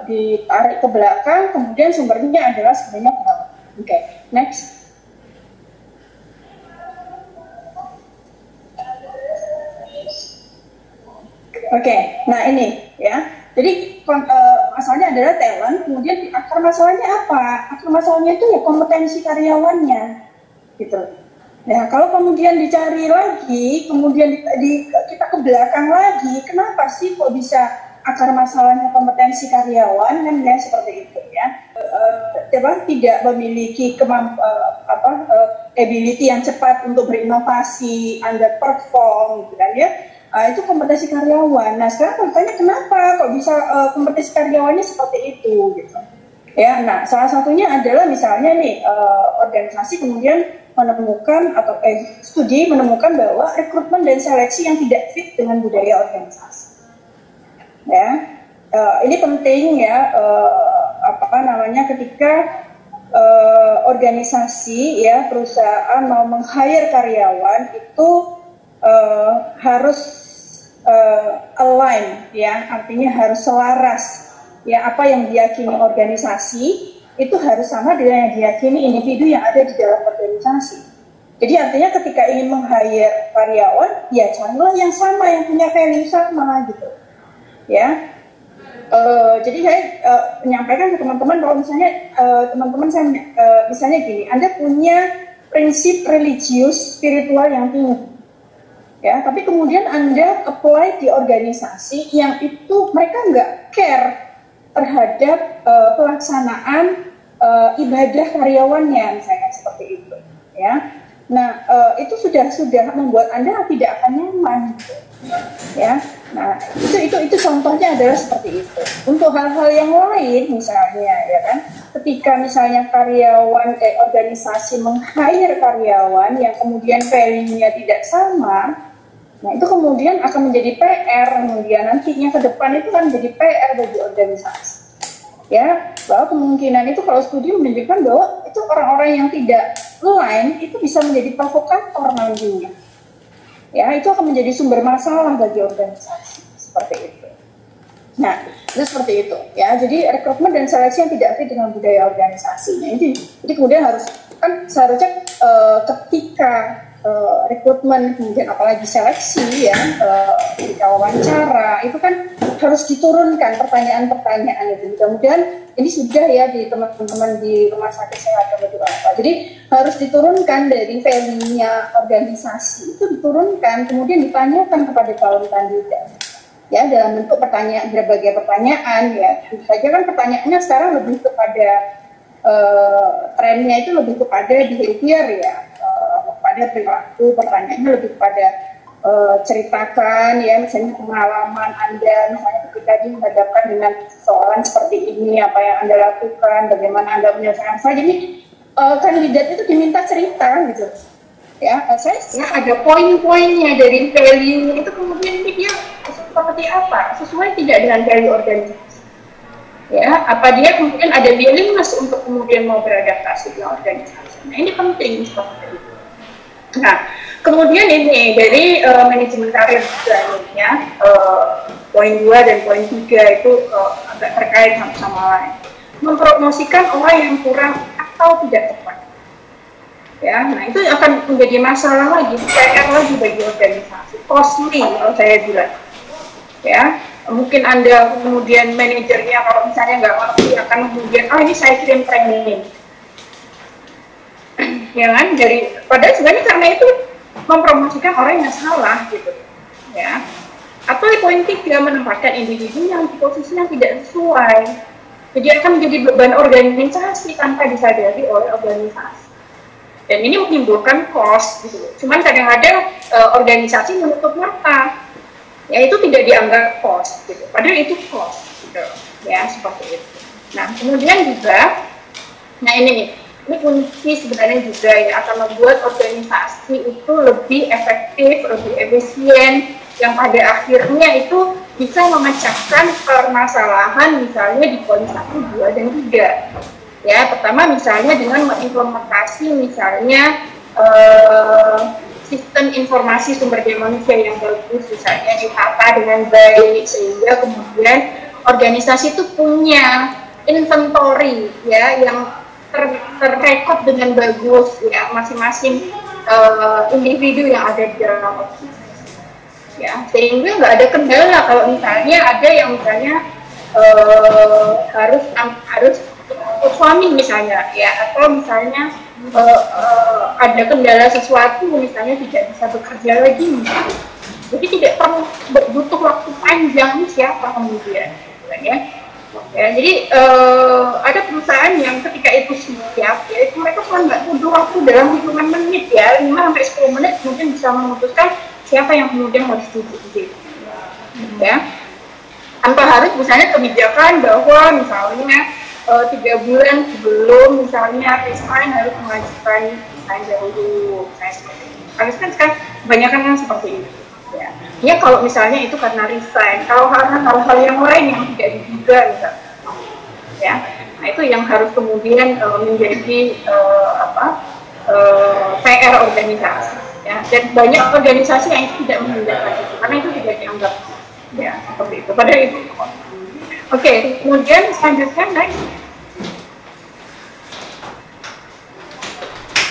ditarik ke belakang, kemudian sumbernya adalah sebenarnya talent. Oke, next. Oke, nah ini ya. Jadi masalahnya adalah talent, kemudian akar masalahnya apa? Akar masalahnya itu ya kompetensi karyawannya, gitu. Nah kalau kemudian dicari lagi, kemudian kita ke belakang lagi, kenapa sih kok bisa akar masalahnya kompetensi karyawan kan ya, seperti itu ya. Tidak memiliki ability yang cepat untuk berinovasi, underperform, gitu kan ya. Itu kompetensi karyawan. Nah sekarang bertanya kenapa kok bisa kompetensi karyawannya seperti itu gitu. Ya, nah salah satunya adalah misalnya nih organisasi kemudian menemukan atau studi menemukan bahwa rekrutmen dan seleksi yang tidak fit dengan budaya organisasi. Ya, ini penting ya ketika organisasi ya perusahaan mau meng-hire karyawan itu harus align ya, artinya harus selaras. Ya, apa yang diyakini organisasi itu harus sama dengan yang diyakini individu yang ada di dalam organisasi. Jadi artinya ketika ingin meng-hire karyawan, ya carilah yang sama, yang punya value sama gitu. Ya, jadi saya menyampaikan ke teman-teman bahwa misalnya teman-teman saya misalnya gini, Anda punya prinsip religius spiritual yang tinggi. Ya, tapi kemudian Anda apply di organisasi yang itu mereka nggak care terhadap pelaksanaan ibadah karyawannya, misalnya seperti itu, ya. Nah, itu sudah membuat Anda tidak akan nyaman, gitu. Ya. Nah, itu contohnya adalah seperti itu. Untuk hal-hal yang lain, misalnya, ya kan, ketika misalnya karyawan organisasi meng-hire karyawan yang kemudian value-nya tidak sama. Nah, itu kemudian akan menjadi PR, kemudian nantinya ke depan itu kan menjadi PR bagi organisasi. Ya, bahwa kemungkinan itu kalau studi menunjukkan bahwa itu orang-orang yang tidak align itu bisa menjadi provokator nantinya. Ya, itu akan menjadi sumber masalah bagi organisasi, seperti itu. Nah, itu seperti itu. Ya, jadi rekrutmen dan seleksi yang tidak fit dengan budaya organisasi. Nah, jadi kemudian harus kan seharusnya ketika rekrutmen kemudian apalagi seleksi ya ketika wawancara itu kan harus diturunkan pertanyaan-pertanyaan itu. Mudah-mudahan ini sudah ya di teman-teman di rumah sakit sehat atau apa. Jadi harus diturunkan dari value-nya organisasi itu diturunkan kemudian ditanyakan kepada calon kandidat. Ya, dalam bentuk pertanyaan, berbagai pertanyaan ya. Tentu saja kan pertanyaannya sekarang lebih kepada trennya itu lebih kepada behavior ya. Pada perilaku, pertanyaannya lebih kepada ceritakan ya misalnya pengalaman Anda misalnya ketika dihadapkan dengan soalan seperti ini, apa yang Anda lakukan, bagaimana Anda menyelesaikan masalah. Jadi kandidat itu diminta cerita gitu ya. Saya ada poin-poinnya dari value itu, kemudian dia seperti apa, sesuai tidak dengan value organisasi ya, apa dia kemudian ada willingness untuk kemudian mau beradaptasi di organisasi. Nah, ini penting seperti itu. Nah, kemudian ini dari manajemen karir juga ya, poin 2 dan poin 3 itu agak terkait sama lain. Mempromosikan orang yang kurang atau tidak tepat. Ya, nah itu akan menjadi masalah lagi, PR lagi bagi organisasi. Costly kalau saya bilang. Ya, mungkin Anda kemudian manajernya kalau misalnya nggak ngerti akan kemudian, ini saya kirim training. Ya kan, padahal sebenarnya karena itu mempromosikan orang yang salah gitu ya. Atau poin 3 menempatkan individu yang di posisi yang tidak sesuai, jadi akan menjadi beban organisasi tanpa disadari oleh organisasi, dan ini menimbulkan cost gitu. Cuman kadang-kadang organisasi menutup mata ya, itu tidak dianggap cost gitu, padahal itu cost gitu ya, seperti itu. Nah, kemudian juga ini kunci sebenarnya juga ya, akan membuat organisasi itu lebih efektif, lebih efisien, yang pada akhirnya itu bisa memecahkan permasalahan misalnya di poin 1, 2, dan 3. Ya, pertama misalnya dengan mengimplementasi misalnya sistem informasi sumber daya manusia yang bagus, misalnya ditata dengan baik sehingga kemudian organisasi itu punya inventory ya yang terrekod dengan bagus ya, masing-masing individu yang ada di dalam organisasi ya, sehingga nggak ada kendala kalau misalnya ada yang misalnya harus suami misalnya ya, atau misalnya ada kendala sesuatu misalnya tidak bisa bekerja lagi misalnya. Jadi tidak perlu butuh waktu panjang siapa kemudian ya. Ya, jadi ada perusahaan yang ketika itu siap, ya itu mereka kan nggak butuh waktu dalam hitungan menit ya, 5-10 menit mungkin bisa memutuskan siapa yang kemudian harus diikuti, ya. Tanpa harus misalnya kebijakan bahwa misalnya 3 bulan sebelum misalnya resign harus mengajukan resign dahulu, misalnya seperti itu. Harus kan kebanyakan kan seperti itu. Ya kalau misalnya itu karena resign, kalau karena hal-hal yang lain yang tidak diduga misalnya, ya, nah itu yang harus kemudian menjadi PR organisasi, ya. Dan banyak organisasi yang tidak menindakkan itu karena itu tidak dianggap, ya, seperti itu. Padahal itu. Oke, kemudian selanjutnya next.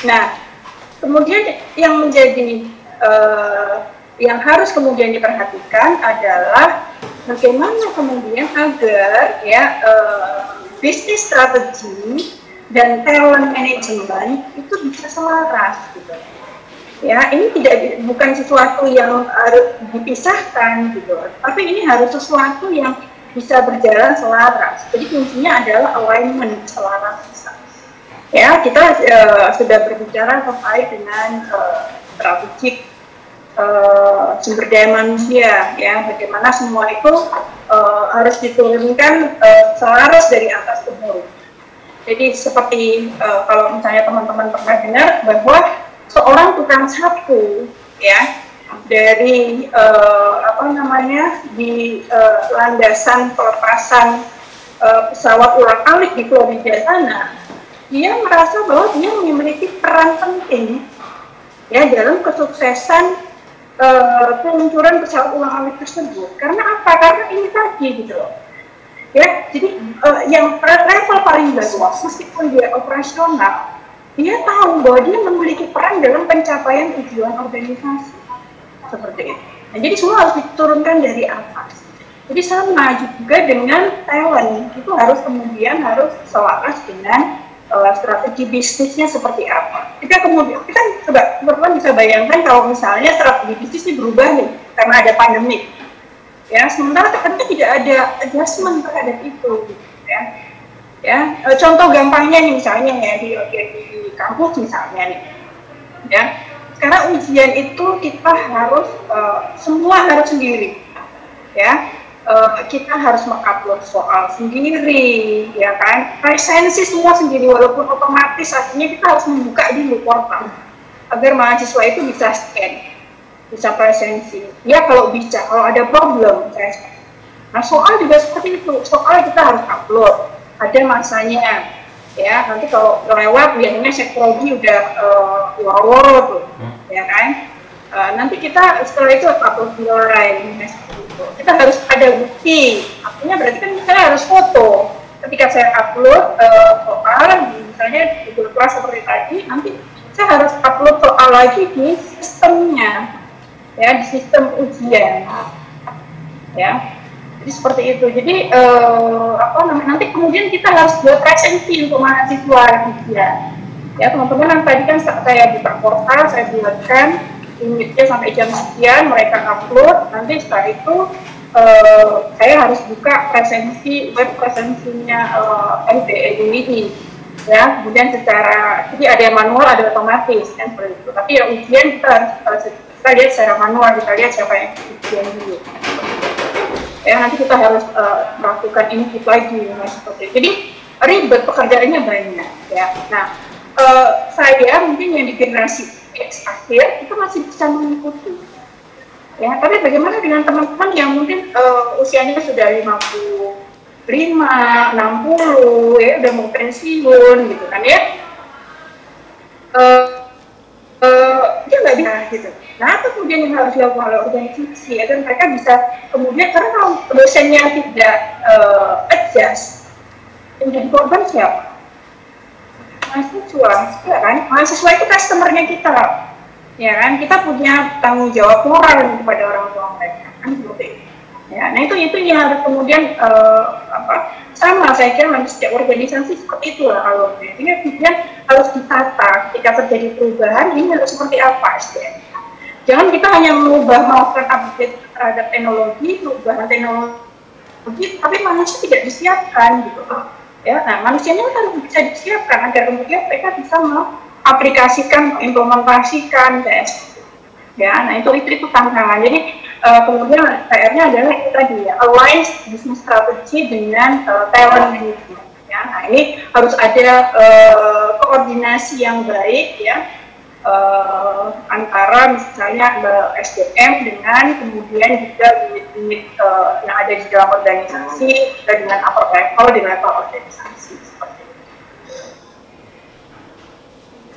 Nah, kemudian yang menjadi yang harus kemudian diperhatikan adalah bagaimana kemudian agar ya bisnis strategi dan talent management itu bisa selaras gitu. Ya, ini bukan sesuatu yang harus dipisahkan gitu, tapi ini harus sesuatu yang bisa berjalan selaras. Jadi kuncinya adalah alignment, selaras. Ya, kita sudah berbicara terkait dengan strategik sumber daya manusia, ya, bagaimana semua itu harus diturunkan selaras dari atas ke bawah. Jadi seperti kalau misalnya teman-teman pernah dengar bahwa seorang tukang sapu, ya, dari di landasan pelepasan pesawat ulang-alik di Florida sana, dia merasa bahwa dia memiliki peran penting, ya, dalam kesuksesan peluncuran pesawat ulang-alik tersebut. Karena apa? Karena ini tadi gitu loh. Ya, jadi yang level paling bawah, meskipun dia operasional, dia tahu bahwa dia memiliki peran dalam pencapaian tujuan organisasi. Seperti itu. Nah, jadi semua harus diturunkan dari atas. Jadi sama juga dengan talent, itu harus kemudian selaras dengan strategi bisnisnya seperti apa. Kita coba teman-teman bisa bayangkan kalau misalnya strategi bisnis ini berubah nih karena ada pandemi, ya, sementara ternyata tidak ada adjustment terhadap itu, ya. Contoh gampangnya nih misalnya ya di kampus misalnya nih, ya. Sekarang ujian itu kita harus semua harus sendiri, ya. Kita harus mengupload soal sendiri, ya kan, presensi semua sendiri, walaupun otomatis artinya kita harus membuka dulu portal agar mahasiswa itu bisa scan, bisa presensi, ya, kalau ada problem, nah soal juga seperti itu, soal kita harus upload, ada masanya, ya, nanti kalau lewat biasanya sekprogi udah woro-woro tuh, ya kan, nanti kita setelah itu upload nilai. Kita harus ada bukti, artinya berarti kan saya harus foto. Ketika saya upload soal, misalnya Google Class seperti tadi, nanti saya harus upload soal lagi di sistemnya, ya, di sistem ujian, ya. Jadi seperti itu. Jadi nanti kemudian kita harus buat presensi untuk mahasiswa ujian. Ya, teman-teman, yang tadi kan saya buka portal, saya buatkan limitnya sampai jam sekian, mereka upload, nanti setelah itu saya harus buka web presensinya MBA ini, ya, kemudian jadi ada manual, ada otomatis, kan, seperti itu. Tapi yang ujian kita lihat secara manual, kita lihat siapa yang ujian dulu, ya, nanti kita harus melakukan input lagi, ya, seperti itu. Jadi ribet, pekerjaannya banyak, ya. Nah, saya mungkin yang di generasi akhir itu masih bisa mengikuti, ya, tapi bagaimana dengan teman-teman yang mungkin usianya sudah 55, 60, ya, udah mau pensiun gitu kan, ya, dia nggak bisa gitu. Nah, apa kemudian yang harus dilakukan oleh organisasi agar mereka bisa kemudian, karena kalau dosennya tidak adjust, yang jadi korban siapa? Mahasiswa, ya kan? Mahasiswa itu customer-nya kita, ya kan? Kita punya tanggung jawab moral kepada orang tua mereka, kan, seperti itu. Ya, nah itu yang harus kemudian sama, saya kira nanti setiap organisasi seperti itulah alurnya. Ini kemudian harus ditata ketika terjadi perubahan, ini harus seperti apa SDM. Jangan kita hanya melakukan update terhadap teknologi, perubahan teknologi, tapi manusia tidak disiapkan gitu. Ya, nah manusianya harus bisa disiapkan agar kemudian mereka bisa mengaplikasikan, mengimplementasikan, ya. Nah itu tantangan. Jadi kemudian PR-nya adalah itu tadi ya, align business strategy dengan talent management. Ya. Nah ini harus ada koordinasi yang baik ya antara misalnya SDM dengan kemudian juga unit yang ada di dalam organisasi dengan upper level di level organisasi seperti itu.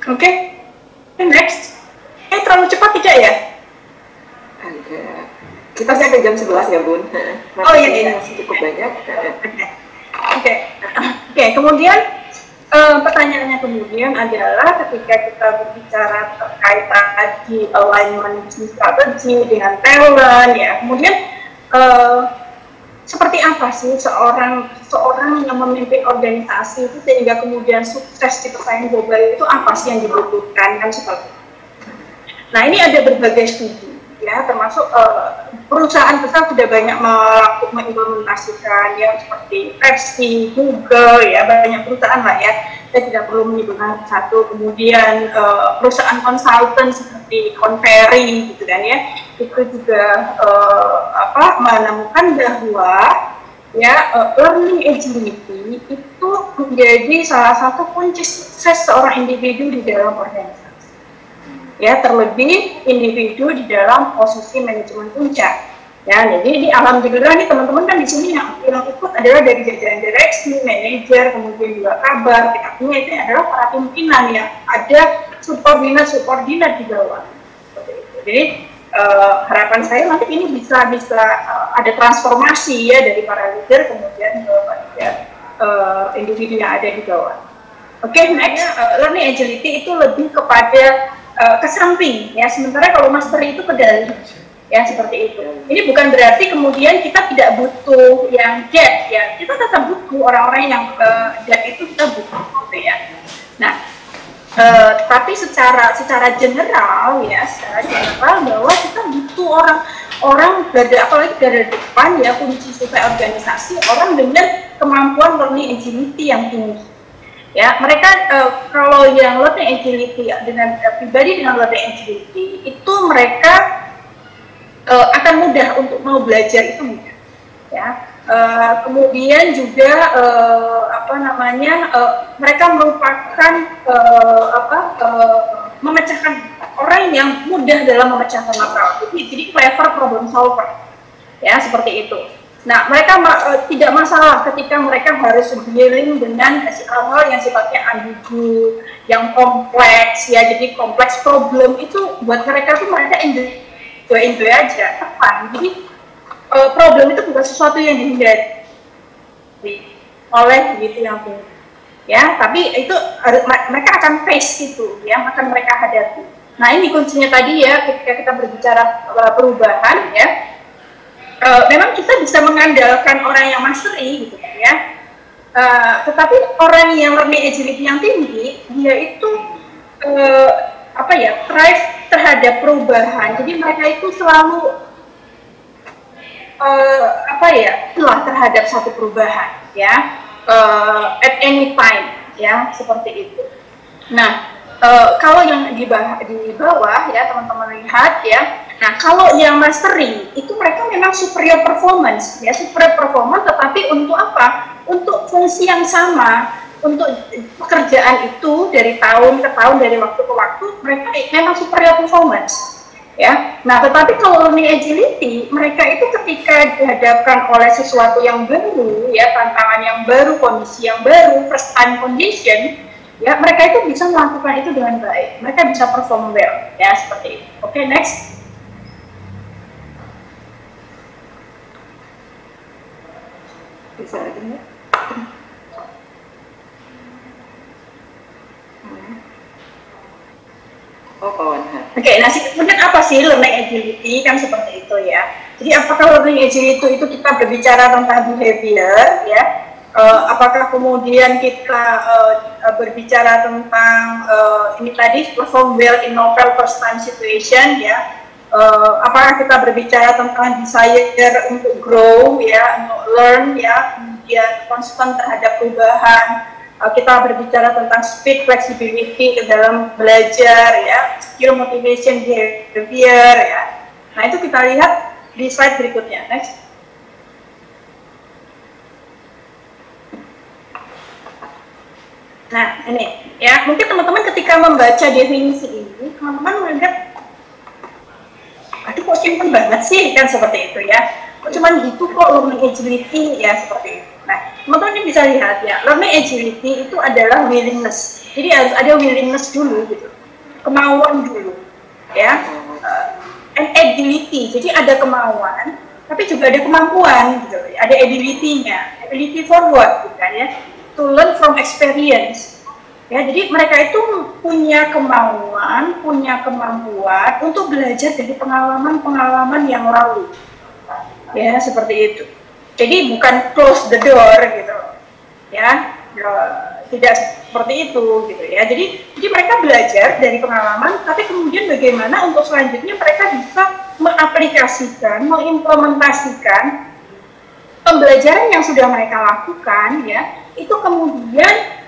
Oke, next. Terlalu cepat tidak ya? Agak. Kita sampai jam 11 ya Bun. Oh iya. Masih cukup banyak. Oke. Kemudian pertanyaannya kemudian adalah ketika kita berbicara terkait tadi alignment business strategy dengan talent ya, kemudian seperti apa sih seorang yang memimpin organisasi itu sehingga kemudian sukses di persaingan global itu apa sih yang dibutuhkan kan seperti itu. Nah ini ada berbagai studi ya, termasuk perusahaan besar sudah banyak mengimplementasikan ya seperti Pepsi, Google ya, banyak perusahaan lah ya. Saya tidak perlu menyebutkan satu. Kemudian perusahaan konsultan seperti Conferry gitu kan ya, itu juga menemukan bahwa ya learning agility itu menjadi salah satu kunci sukses seorang individu di dalam organisasi. Ya, terlebih individu di dalam posisi manajemen puncak. Ya, jadi alhamdulillah nih teman-teman kan di sini yang ikut adalah dari jajaran direksi, manajer, kemudian juga kabar. Kita punya itu adalah para pimpinan yang ada subordinat di bawah. Jadi harapan saya nanti ini bisa ada transformasi ya dari para leader kemudian kepada individu yang ada di bawah. Oke, next learning agility itu lebih kepada ke samping ya, sementara kalau mastery itu ke dalam ya seperti itu. Ini bukan berarti kemudian kita tidak butuh yang gap ya, kita tetap butuh orang-orang yang gap itu kita butuh gitu ya. Nah, tapi secara general ya, bahwa kita butuh orang apalagi dari depan ya, kunci sukses organisasi orang dengan kemampuan learning agility yang tinggi. Ya, mereka kalau yang learning agility dengan pribadi dengan learning agility itu mereka akan mudah untuk mau belajar itu mudah. Ya, kemudian juga mereka merupakan memecahkan orang yang mudah dalam memecahkan masalah. Jadi clever problem solver. Ya, seperti itu. Nah, mereka tidak masalah ketika mereka harus dealing dengan hal-hal yang sifatnya ambigu, yang kompleks ya. Jadi kompleks problem itu buat mereka tuh mereka enjoy aja, tepat. Jadi problem itu bukan sesuatu yang dihindari oleh begitu yang tinggi. Ya, tapi itu mereka akan face itu ya, akan mereka hadapi. Nah, ini kuncinya tadi ya, ketika kita berbicara perubahan ya. Memang kita bisa mengandalkan orang yang mastery gitu kan ya, tetapi orang yang learning agility yang tinggi dia itu thrive terhadap perubahan. Jadi mereka itu selalu terhadap satu perubahan ya, at any time ya, seperti itu. Nah, kalau yang di bawah ya teman-teman lihat ya. Nah, kalau yang mastery itu mereka memang superior performance ya, tetapi untuk apa? Untuk fungsi yang sama, untuk pekerjaan itu dari tahun ke tahun, dari waktu ke waktu mereka memang superior performance ya. Nah, tetapi kalau learning agility mereka itu ketika dihadapkan oleh sesuatu yang baru ya, tantangan yang baru, kondisi yang baru, first time condition ya, mereka itu bisa melakukan itu dengan baik, mereka bisa perform well ya, seperti itu. Oke, next. Bisa lagi nggak? Oh, kawan. Oke, nah kemudian apa sih learning agility kan seperti itu ya. Jadi apakah learning agility itu kita berbicara tentang behavior ya? Apakah kemudian kita berbicara tentang ini tadi perform well in novel first time situation ya? Apakah kita berbicara tentang desire untuk grow ya, untuk learn ya, kemudian konstan terhadap perubahan, kita berbicara tentang speed, flexibility ke dalam belajar, ya, skill, motivation, behavior, ya. Nah, itu kita lihat di slide berikutnya. Next. Nah, ini, ya, mungkin teman-teman ketika membaca definisi ini, teman-teman menganggap, aduh kok simpen banget sih, kan seperti itu, ya. Kok cuman gitu kok learning agility, ya, seperti itu. Nah, teman-teman ini bisa lihat ya, learning agility itu adalah willingness. Jadi harus ada willingness dulu gitu, kemauan dulu, ya. And agility, jadi ada kemauan, tapi juga ada kemampuan gitu. Ada ability-nya, ability for what, gitu kan, ya. To learn from experience. Ya, jadi mereka itu punya kemauan, punya kemampuan untuk belajar dari pengalaman-pengalaman yang lalu. Ya, seperti itu. Jadi bukan close the door gitu, ya, tidak seperti itu gitu ya. Jadi mereka belajar dari pengalaman, tapi kemudian bagaimana untuk selanjutnya mereka bisa mengaplikasikan, mengimplementasikan pembelajaran yang sudah mereka lakukan, ya, itu kemudian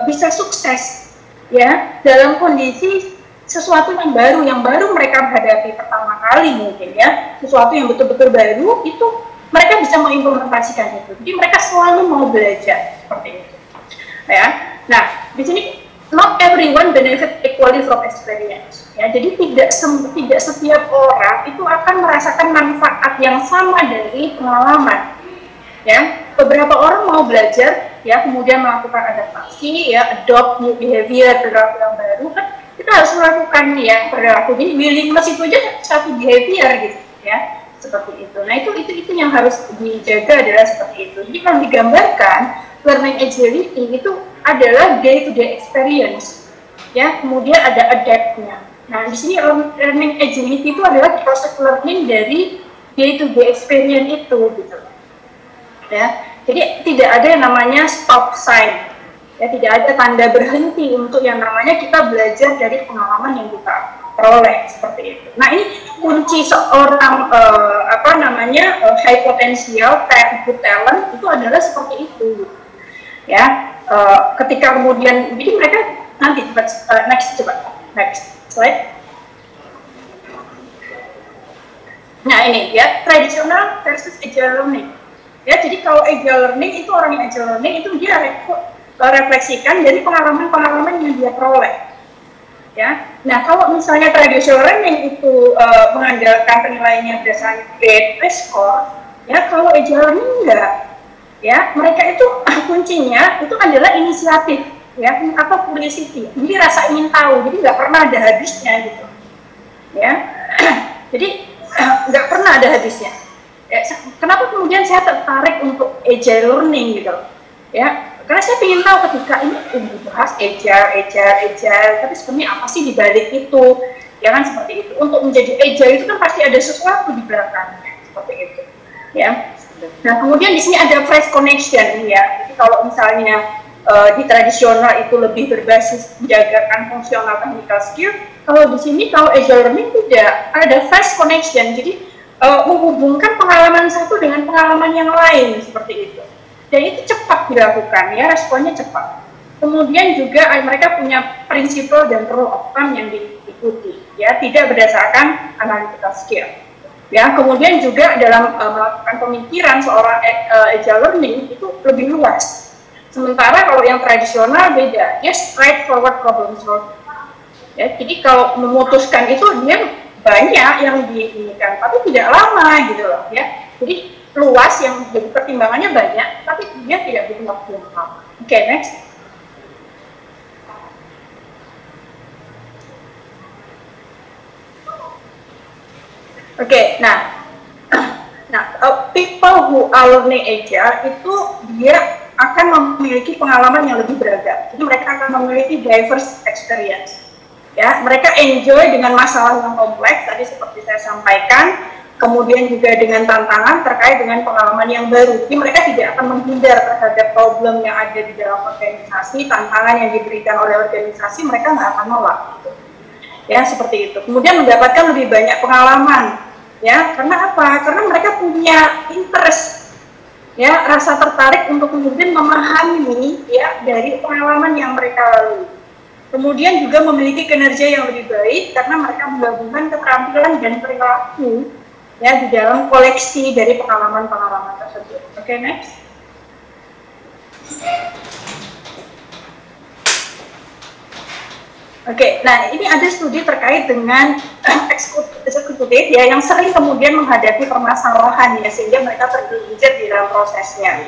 bisa sukses, ya, dalam kondisi sesuatu yang baru mereka hadapi pertama kali mungkin, ya, sesuatu yang betul-betul baru itu. Mereka bisa mengimplementasikan itu. Jadi mereka selalu mau belajar seperti itu. Ya. Nah, di sini not everyone benefit equally from experience. Ya, jadi tidak setiap orang itu akan merasakan manfaat yang sama dari pengalaman. Ya, beberapa orang mau belajar, ya, kemudian melakukan adaptasi, ya, adopt new behavior, perilaku yang baru, kan kita harus melakukan ya perilaku. Jadi willingness itu aja satu behavior gitu, ya. Seperti itu. Nah, itu yang harus dijaga adalah seperti itu. Jadi kalau digambarkan learning agility itu adalah day to day experience, ya, kemudian ada adapt-nya. Nah, di sini learning agility itu adalah proses learning dari day to day experience itu gitu, ya. Jadi tidak ada yang namanya stop sign, ya, tidak ada tanda berhenti untuk yang namanya kita belajar dari pengalaman yang kita peroleh seperti itu. Nah, ini kunci seorang high potential, good talent itu adalah seperti itu, ya. Ketika kemudian, jadi mereka nanti next slide. Nah, ini ya tradisional versus agile learning. Ya, jadi kalau agile learning itu orang yang agile learning itu dia refleksikan dari pengalaman-pengalaman yang dia peroleh. Ya, nah kalau misalnya traditional learning itu mengandalkan penilaiannya berdasarkan grade, score, ya, kalau agile learning enggak, ya, mereka itu kuncinya itu adalah inisiatif, ya, atau curiosity, jadi rasa ingin tahu, jadi nggak pernah ada habisnya gitu, ya, jadi nggak pernah ada habisnya. Ya, kenapa kemudian saya tertarik untuk agile learning gitu, ya? Karena saya ingin tahu ketika ini dibahas agile, tapi sebenarnya apa sih di balik itu? Ya kan seperti itu. Untuk menjadi agile itu kan pasti ada sesuatu di belakangnya, seperti itu. Ya. Nah, kemudian di sini ada phrase connection, ya. Jadi kalau misalnya di tradisional itu lebih berbasis menjagakan fungsional technical skill, kalau di sini kalau agile learning tidak ada phrase connection. Jadi menghubungkan pengalaman satu dengan pengalaman yang lain, seperti itu. Dan itu cepat dilakukan, ya, responnya cepat. Kemudian juga mereka punya prinsipal dan rule of thumb yang diikuti, ya, tidak berdasarkan analytical skill. Ya, kemudian juga dalam melakukan pemikiran seorang agile learning itu lebih luas. Sementara kalau yang tradisional beda, dia straightforward problem solving. Ya, jadi kalau memutuskan itu dia banyak yang diinginkan, tapi tidak lama gitu loh, ya. Jadi luas yang jadi pertimbangannya banyak, tapi dia tidak butuh waktu yang lama. Oke, next. Oke, nah, people who are learning agile itu dia akan memiliki pengalaman yang lebih beragam. Jadi mereka akan memiliki diverse experience. Ya, mereka enjoy dengan masalah yang kompleks tadi seperti saya sampaikan. Kemudian juga dengan tantangan terkait dengan pengalaman yang baru. Jadi mereka tidak akan menghindar terhadap problem yang ada di dalam organisasi, tantangan yang diberikan oleh organisasi, mereka nggak akan nolak. Gitu. Ya, seperti itu. Kemudian mendapatkan lebih banyak pengalaman. Ya, karena apa? Karena mereka punya interest. ya rasa tertarik untuk kemudian memahami ya dari pengalaman yang mereka lalui. Kemudian juga memiliki kinerja yang lebih baik karena mereka menggabungkan keterampilan dan perilaku ya di dalam koleksi dari pengalaman-pengalaman tersebut. Oke, next. Oke, nah ini ada studi terkait dengan eksekutif ya yang sering kemudian menghadapi permasalahan ya sehingga mereka tergelincir di dalam prosesnya.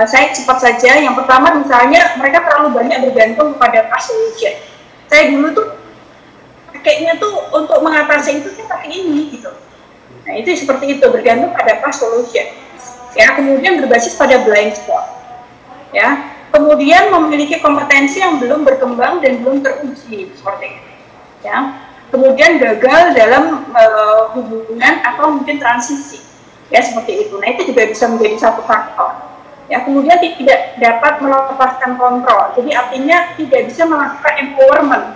Saya cepat saja. Yang pertama misalnya mereka terlalu banyak bergantung pada past solution. Saya dulu tuh pakainya tuh untuk mengatasi itu saya pakai ini gitu. Nah itu seperti itu, bergantung pada past solution. Ya, kemudian berbasis pada blind spot. Ya. Kemudian memiliki kompetensi yang belum berkembang dan belum teruji seperti itu, ya. Kemudian gagal dalam hubungan atau mungkin transisi, ya seperti itu. Nah itu juga bisa menjadi satu faktor. Ya, kemudian tidak dapat melepaskan kontrol. Jadi artinya tidak bisa melakukan empowerment,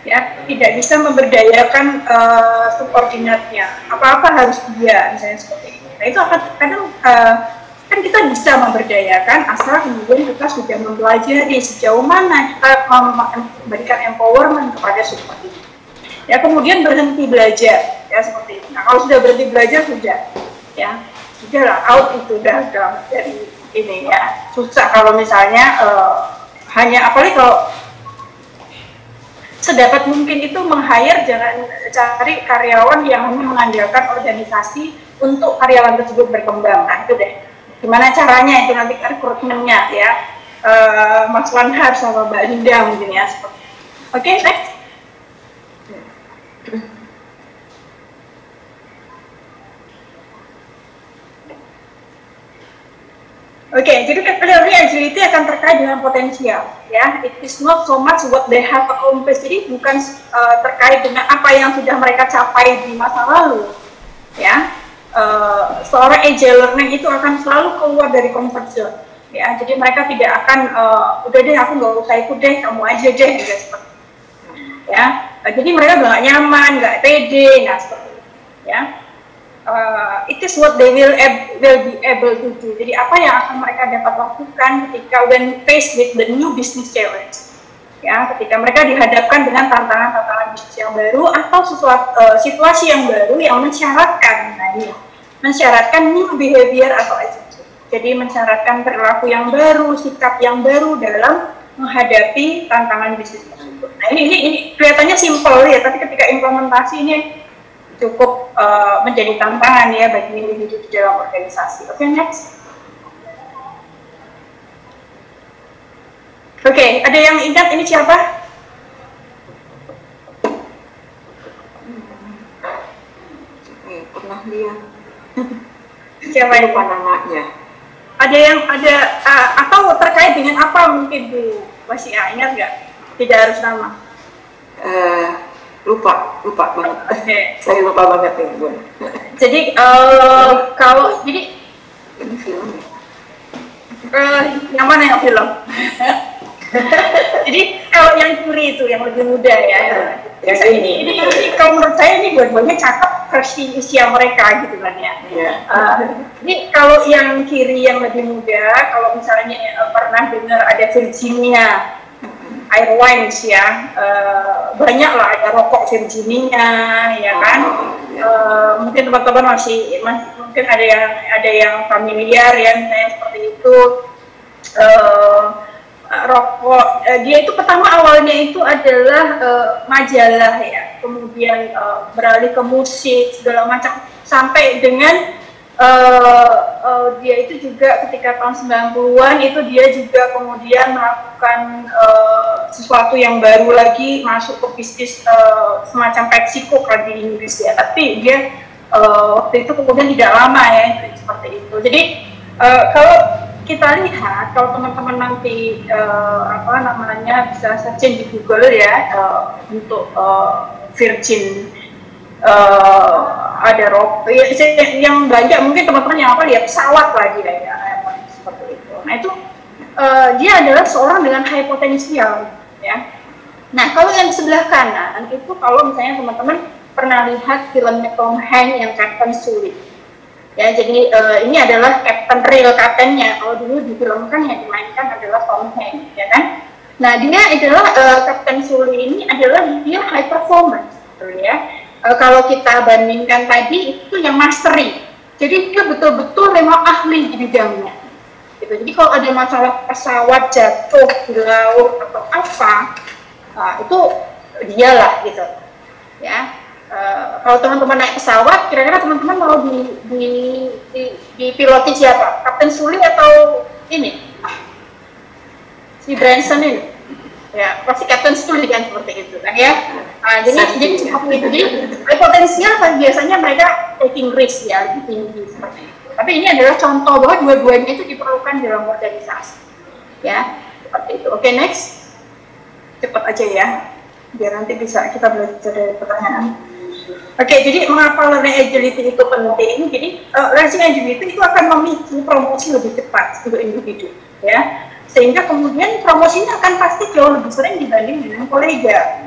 ya, tidak bisa memberdayakan subordinatnya. Apa-apa harus dia, misalnya seperti itu. Nah itu akan kadang kan kita bisa memberdayakan asal kemudian kita sudah mempelajari sejauh mana kita memberikan empowerment kepada subordinat. Ya kemudian berhenti belajar ya seperti itu. Nah kalau sudah berhenti belajar sudah ya sudahlah out itu udah dari ini ya susah kalau misalnya hanya apalagi kalau sedapat mungkin itu meng-hire jangan cari karyawan yang hanya mengandalkan organisasi untuk karyawan tersebut berkembang. Nah itu deh. Gimana caranya itu nanti rekrutmennya ya, Mas Wanhar sama Mbak Linda mungkin ya. Oke, next. Oke, jadi teori agility akan terkait dengan potensial ya. It is not so much what they have accomplished. Jadi bukan terkait dengan apa yang sudah mereka capai di masa lalu ya. Seorang agile learner itu akan selalu keluar dari comfort zone ya, jadi mereka tidak akan udah deh aku nggak usah ikut deh, kamu aja deh gitu seperti ya. Jadi mereka nggak nyaman, nggak pede, nah seperti itu ya. It is what they will be able to do. Jadi apa yang akan mereka dapat lakukan ketika when faced with the new business challenge ya, ketika mereka dihadapkan dengan tantangan-tantangan bisnis yang baru atau situasi yang baru yang mensyaratkan, mensyaratkan new behavior atau attitude. Jadi mensyaratkan perilaku yang baru, sikap yang baru dalam menghadapi tantangan bisnis tersebut. Nah ini kelihatannya simpel ya, tapi ketika implementasi ini cukup menjadi tantangan ya bagi individu di dalam organisasi. Oke, next. Oke, ada yang ingat ini siapa? Pernah lihat. Siapa lupa namanya? Ada yang atau terkait dengan apa mungkin Bu masih ingat nggak? Tidak harus nama. Lupa banget. Okay. Saya lupa banget nih Bu. Jadi kalau jadi ini film ya? Yang mana yang film? Jadi kalau yang kiri itu yang lebih muda ya. Yang ini kalau menurut saya ini buat-buatnya cakep versi usia mereka gitu kan ya. Ini kalau yang kiri yang lebih muda, kalau misalnya pernah dengar ada Virginia Airlines ya, banyak lah ada rokok Virginia ya kan. Mungkin teman-teman masih mungkin ada yang familiar ya misalnya seperti itu. Rokok dia itu pertama awalnya itu adalah majalah ya, kemudian beralih ke musik segala macam sampai dengan dia itu juga ketika tahun 90-an itu dia juga kemudian melakukan sesuatu yang baru lagi, masuk ke bisnis semacam PepsiCo kalau di Inggris ya, tapi dia waktu itu kemudian tidak lama ya seperti itu. Jadi kalau kita lihat, kalau teman-teman nanti bisa searching di Google ya untuk Virgin ada rokok yang banyak mungkin teman-teman yang lihat pesawat lagi ya seperti itu. Nah itu dia adalah seorang dengan high potensial ya. Nah kalau yang di sebelah kanan itu kalau misalnya teman-teman pernah lihat filmnya Tom Hanks yang Captain Sulit Ya, jadi ini adalah real kaptennya. Kalau dulu difilmkan yang dimainkan adalah Tom Hanks, ya kan? Nah, dia adalah Kapten Sully ini adalah dia high performance, gitu ya. Kalau kita bandingkan tadi itu yang mastery. Jadi dia betul-betul memang ahli di bidangnya. Gitu. Jadi kalau ada masalah pesawat jatuh di laut atau apa, itu dialah gitu. Ya. Kalau teman-teman naik pesawat, kira-kira teman-teman mau dipiloti siapa? Kapten Sully atau ini? Si Branson ini? Ya, pasti Kapten Sully kan seperti itu kan ya. Jadi seperti itu. Jadi potensial biasanya mereka taking risk ya, lebih tinggi seperti itu. Tapi ini adalah contoh bahwa dua-duanya itu diperlukan dalam organisasi. Ya, seperti itu. Oke, next. Cepat aja ya, biar nanti bisa kita belajar dari pertanyaan. Oke, jadi mengapa learning agility itu penting? Jadi learning agility itu akan memicu promosi lebih cepat untuk individu, ya. Sehingga kemudian promosinya akan pasti jauh lebih sering dibanding dengan kolega,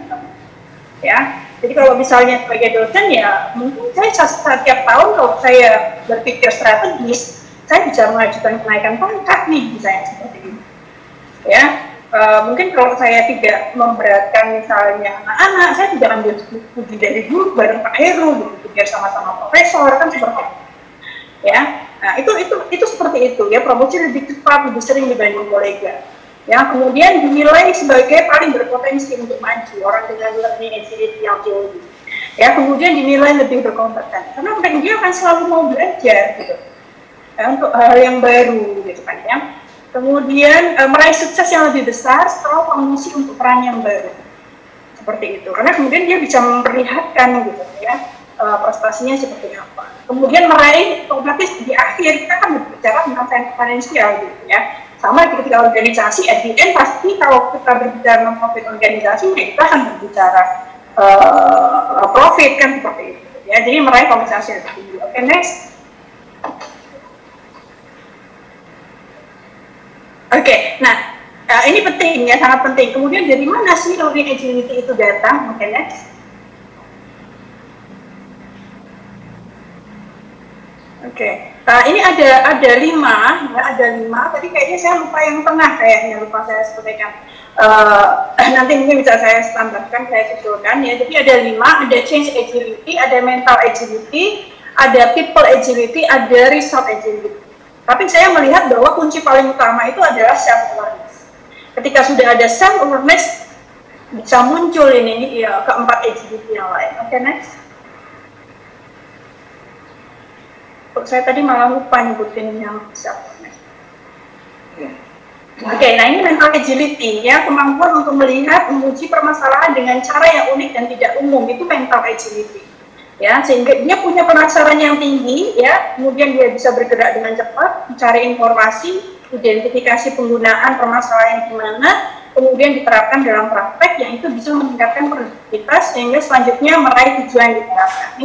ya. Jadi kalau misalnya sebagai dosen ya, mungkin saya setiap tahun kalau saya berpikir strategis, saya bisa mengajukan kenaikan pangkat nih, misalnya seperti ini, ya. Mungkin kalau saya tidak memberatkan misalnya anak-anak, saya tidak ambil studi dari dulu bareng Pak Heru, gitu, biar sama-sama profesor kan seperti itu, ya. Nah itu seperti itu ya, promosi lebih cepat, lebih sering dibanding kolega. Ya, kemudian dinilai sebagai paling berpotensi untuk maju orang dengan learning agility yang tinggi. Ya, kemudian dinilai lebih berkompeten karena dia akan selalu mau belajar gitu, ya, untuk hal yang baru gitu kan ya. Kemudian meraih sukses yang lebih besar setelah promosi untuk peran yang baru, seperti itu. Karena kemudian dia bisa memperlihatkan gitu ya, prestasinya seperti apa. Kemudian meraih, otomatis di akhir kita akan berbicara tentang finansial gitu ya. Sama ketika organisasi, at the end pasti kalau kita berbicara non-profit organisasi, kita akan berbicara profit kan seperti itu. Ya, jadi meraih kompensasi yang tinggi. Oke, next. Oke, nah ini penting ya, sangat penting. Kemudian dari mana sih learning agility itu datang? Oke, next. Oke, ini ada 5, ya, ada 5. Tadi kayaknya saya lupa yang tengah, kayaknya lupa saya sampaikan. Nanti mungkin bisa saya tambahkan, saya susulkan ya. Jadi ada 5, ada change agility, ada mental agility, ada people agility, ada result agility. Tapi saya melihat bahwa kunci paling utama itu adalah self-awareness. Ketika sudah ada self-awareness, bisa muncul ini ya, keempat agility yang lain. Oke, next. Saya tadi malah lupa nyebutin yang self-awareness. Oke, nah ini mental agility ya, kemampuan untuk melihat, menguji permasalahan dengan cara yang unik dan tidak umum, itu mental agility. Ya, sehingga dia punya penasaran yang tinggi, ya, kemudian dia bisa bergerak dengan cepat, mencari informasi, identifikasi penggunaan permasalahan di mana, kemudian diterapkan dalam praktek, yang itu bisa meningkatkan produktivitas, sehingga selanjutnya meraih tujuan yang diharapkan.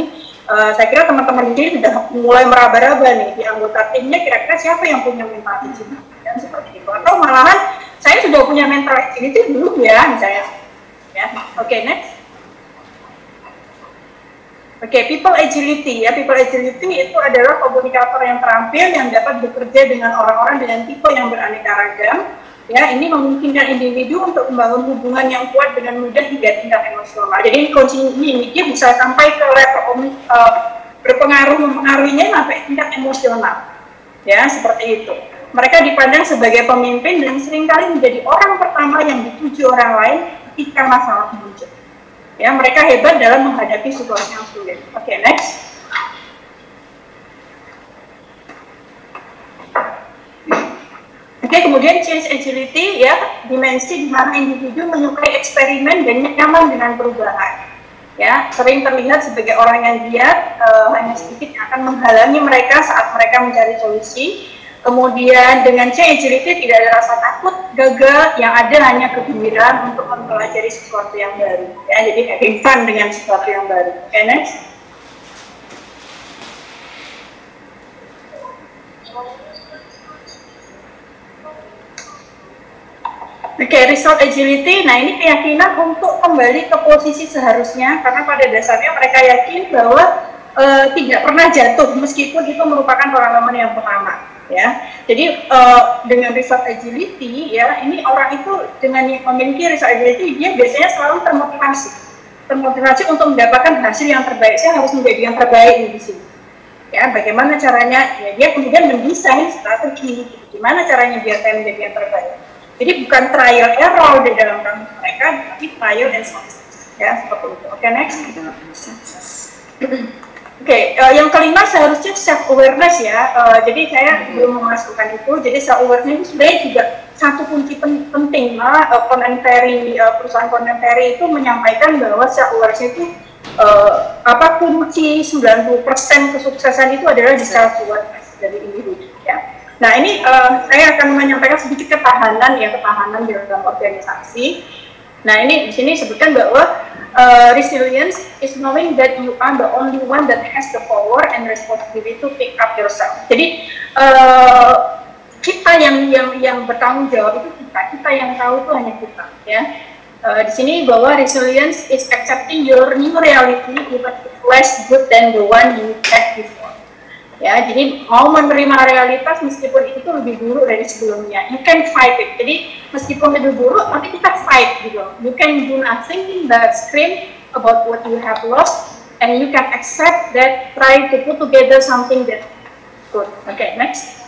Saya kira teman-teman ini sudah mulai meraba-raba nih di anggota timnya, kira-kira siapa yang punya mental agility, dan seperti itu. Atau malahan saya sudah punya mental agility belum ya, misalnya. Ya, oke, next. Oke, people agility ya, people agility itu adalah komunikator yang terampil yang dapat bekerja dengan orang-orang dengan tipe yang beraneka ragam. Ya, ini memungkinkan individu untuk membangun hubungan yang kuat dengan mudah hingga tingkat emosional. Jadi kunci ini dia bisa sampai ke level mempengaruhinya sampai tingkat emosional. Ya, seperti itu. Mereka dipandang sebagai pemimpin dan seringkali menjadi orang pertama yang dituju orang lain ketika masalah muncul. Ya, mereka hebat dalam menghadapi situasi yang sulit. Oke, next. Oke, kemudian change agility ya, dimensi di mana individu menyukai eksperimen dan nyaman dengan perubahan. Ya, sering terlihat sebagai orang yang giat, hanya sedikit yang akan menghalangi mereka saat mereka mencari solusi. Kemudian dengan change agility tidak ada rasa takut, gagal, yang ada hanya kegembiraan untuk mempelajari sesuatu yang baru. Ya, jadi having fun dengan sesuatu yang baru. Oke, next. Oke, result agility. Nah, ini keyakinan untuk kembali ke posisi seharusnya, karena pada dasarnya mereka yakin bahwa tidak pernah jatuh meskipun itu merupakan pengalaman yang pertama. Ya, jadi dengan result agility, ya, ini orang itu dengan memiliki result agility dia biasanya selalu termotivasi untuk mendapatkan hasil yang terbaik. Saya harus menjadi yang terbaik di sini. Ya, bagaimana caranya? Ya, dia kemudian mendesain strategi. Gimana caranya biar saya menjadi yang terbaik? Jadi bukan trial error di dalam kamus mereka, tapi trial and success. Ya, seperti itu. Oke, next. Oke, yang kelima seharusnya self awareness ya. Jadi saya belum memasukkan itu. Jadi self awareness itu sebenarnya juga satu kunci penting. Perusahaan Contemporary itu menyampaikan bahwa self awareness itu kunci 90% kesuksesan itu adalah di self awareness dari individu. Ya. Nah ini saya akan menyampaikan sedikit ketahanan di dalam organisasi. Nah ini di sini sebutkan bahwa resilience is knowing that you are the only one that has the power and responsibility to pick up yourself. Jadi kita yang bertanggung jawab itu kita yang tahu itu hanya kita. Ya. Di sini bahwa resilience is accepting your new reality even if less good than the one you had before. Ya, jadi mau menerima realitas meskipun itu lebih buruk dari sebelumnya. You can fight it. Jadi meskipun lebih buruk, tapi kita fight gitu. You can do nothing but scream about what you have lost, and you can accept that. Try to put together something that good. Okay, next.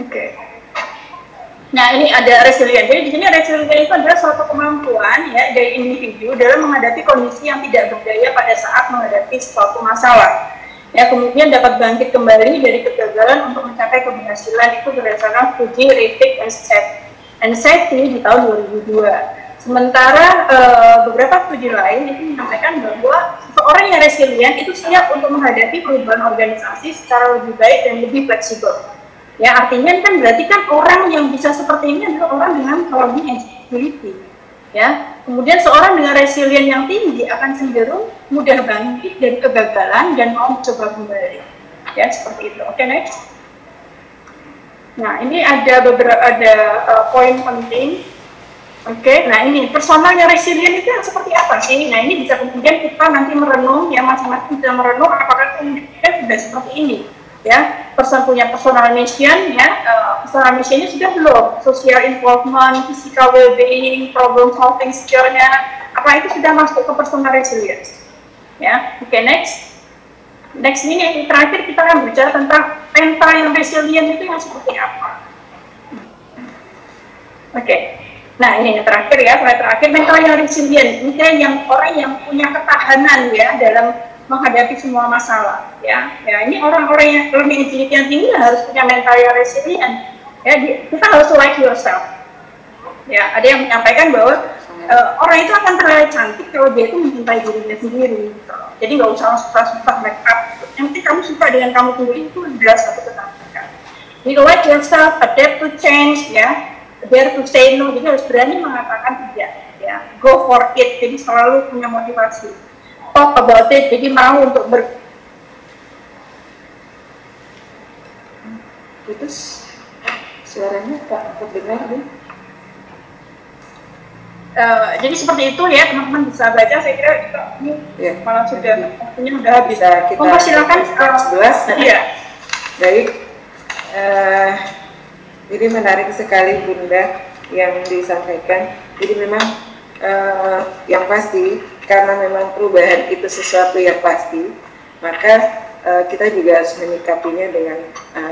Okay. Nah ini ada resilience. Jadi di sini resilience itu adalah suatu kemampuan ya dari individu dalam menghadapi kondisi yang tidak berdaya pada saat menghadapi suatu masalah. Ya kemudian dapat bangkit kembali dari kegagalan untuk mencapai keberhasilan itu berdasarkan studi Rettig and Sethi di tahun 2002. Sementara beberapa studi lain itu menyampaikan bahwa seorang yang resilient itu siap untuk menghadapi perubahan organisasi secara lebih baik dan lebih fleksibel. Ya artinya kan berarti kan orang yang bisa seperti ini adalah orang dengan kelebihan agility. Ya, kemudian seorang dengan resilient yang tinggi akan cenderung mudah bangkit dari kegagalan dan mau mencoba kembali. Ya seperti itu. Oke, next. Nah ini ada poin penting. Oke, nah ini personal yang resilient itu seperti apa sih? Nah ini bisa kemudian kita nanti merenung ya masing-masing bisa merenung apakah kemudian sudah seperti ini. Ya, punya personal mission ya, personal missionnya sudah belum, social involvement, physical well-being, problem solving skill-nya, apa itu sudah masuk ke personal resilience ya. Oke, next ini yang terakhir kita akan bicara tentang mental yang resilient itu yang seperti apa. Oke, nah ini yang terakhir ya, mental yang resilient ini yang orang yang punya ketahanan ya dalam menghadapi semua masalah ya ini orang-orang yang lebih agility yang tinggi harus punya mental yang resilient ya. Kita harus like yourself ya. Ada yang menyampaikan bahwa orang itu akan terlihat cantik kalau dia itu mencintai dirinya sendiri gitu. Jadi nggak usah susah-susah make up, yang penting kamu suka dengan kamu sendiri itu adalah satu kecantikan. Jadi like yourself, adapt to change ya, dare to say no, jadi harus berani mengatakan tidak ya, go for it, jadi selalu punya motivasi. Talk about it, jadi mau untuk Putus suaranya tak terdengar nih. Jadi seperti itu ya teman-teman bisa baca. Saya kira ini malah sudah waktunya sudah habis. Silakan. 11. Iya. Baik. Jadi menarik sekali Bunda yang disampaikan. Jadi memang yang pasti karena memang perubahan itu sesuatu yang pasti, maka kita juga harus menyikapinya dengan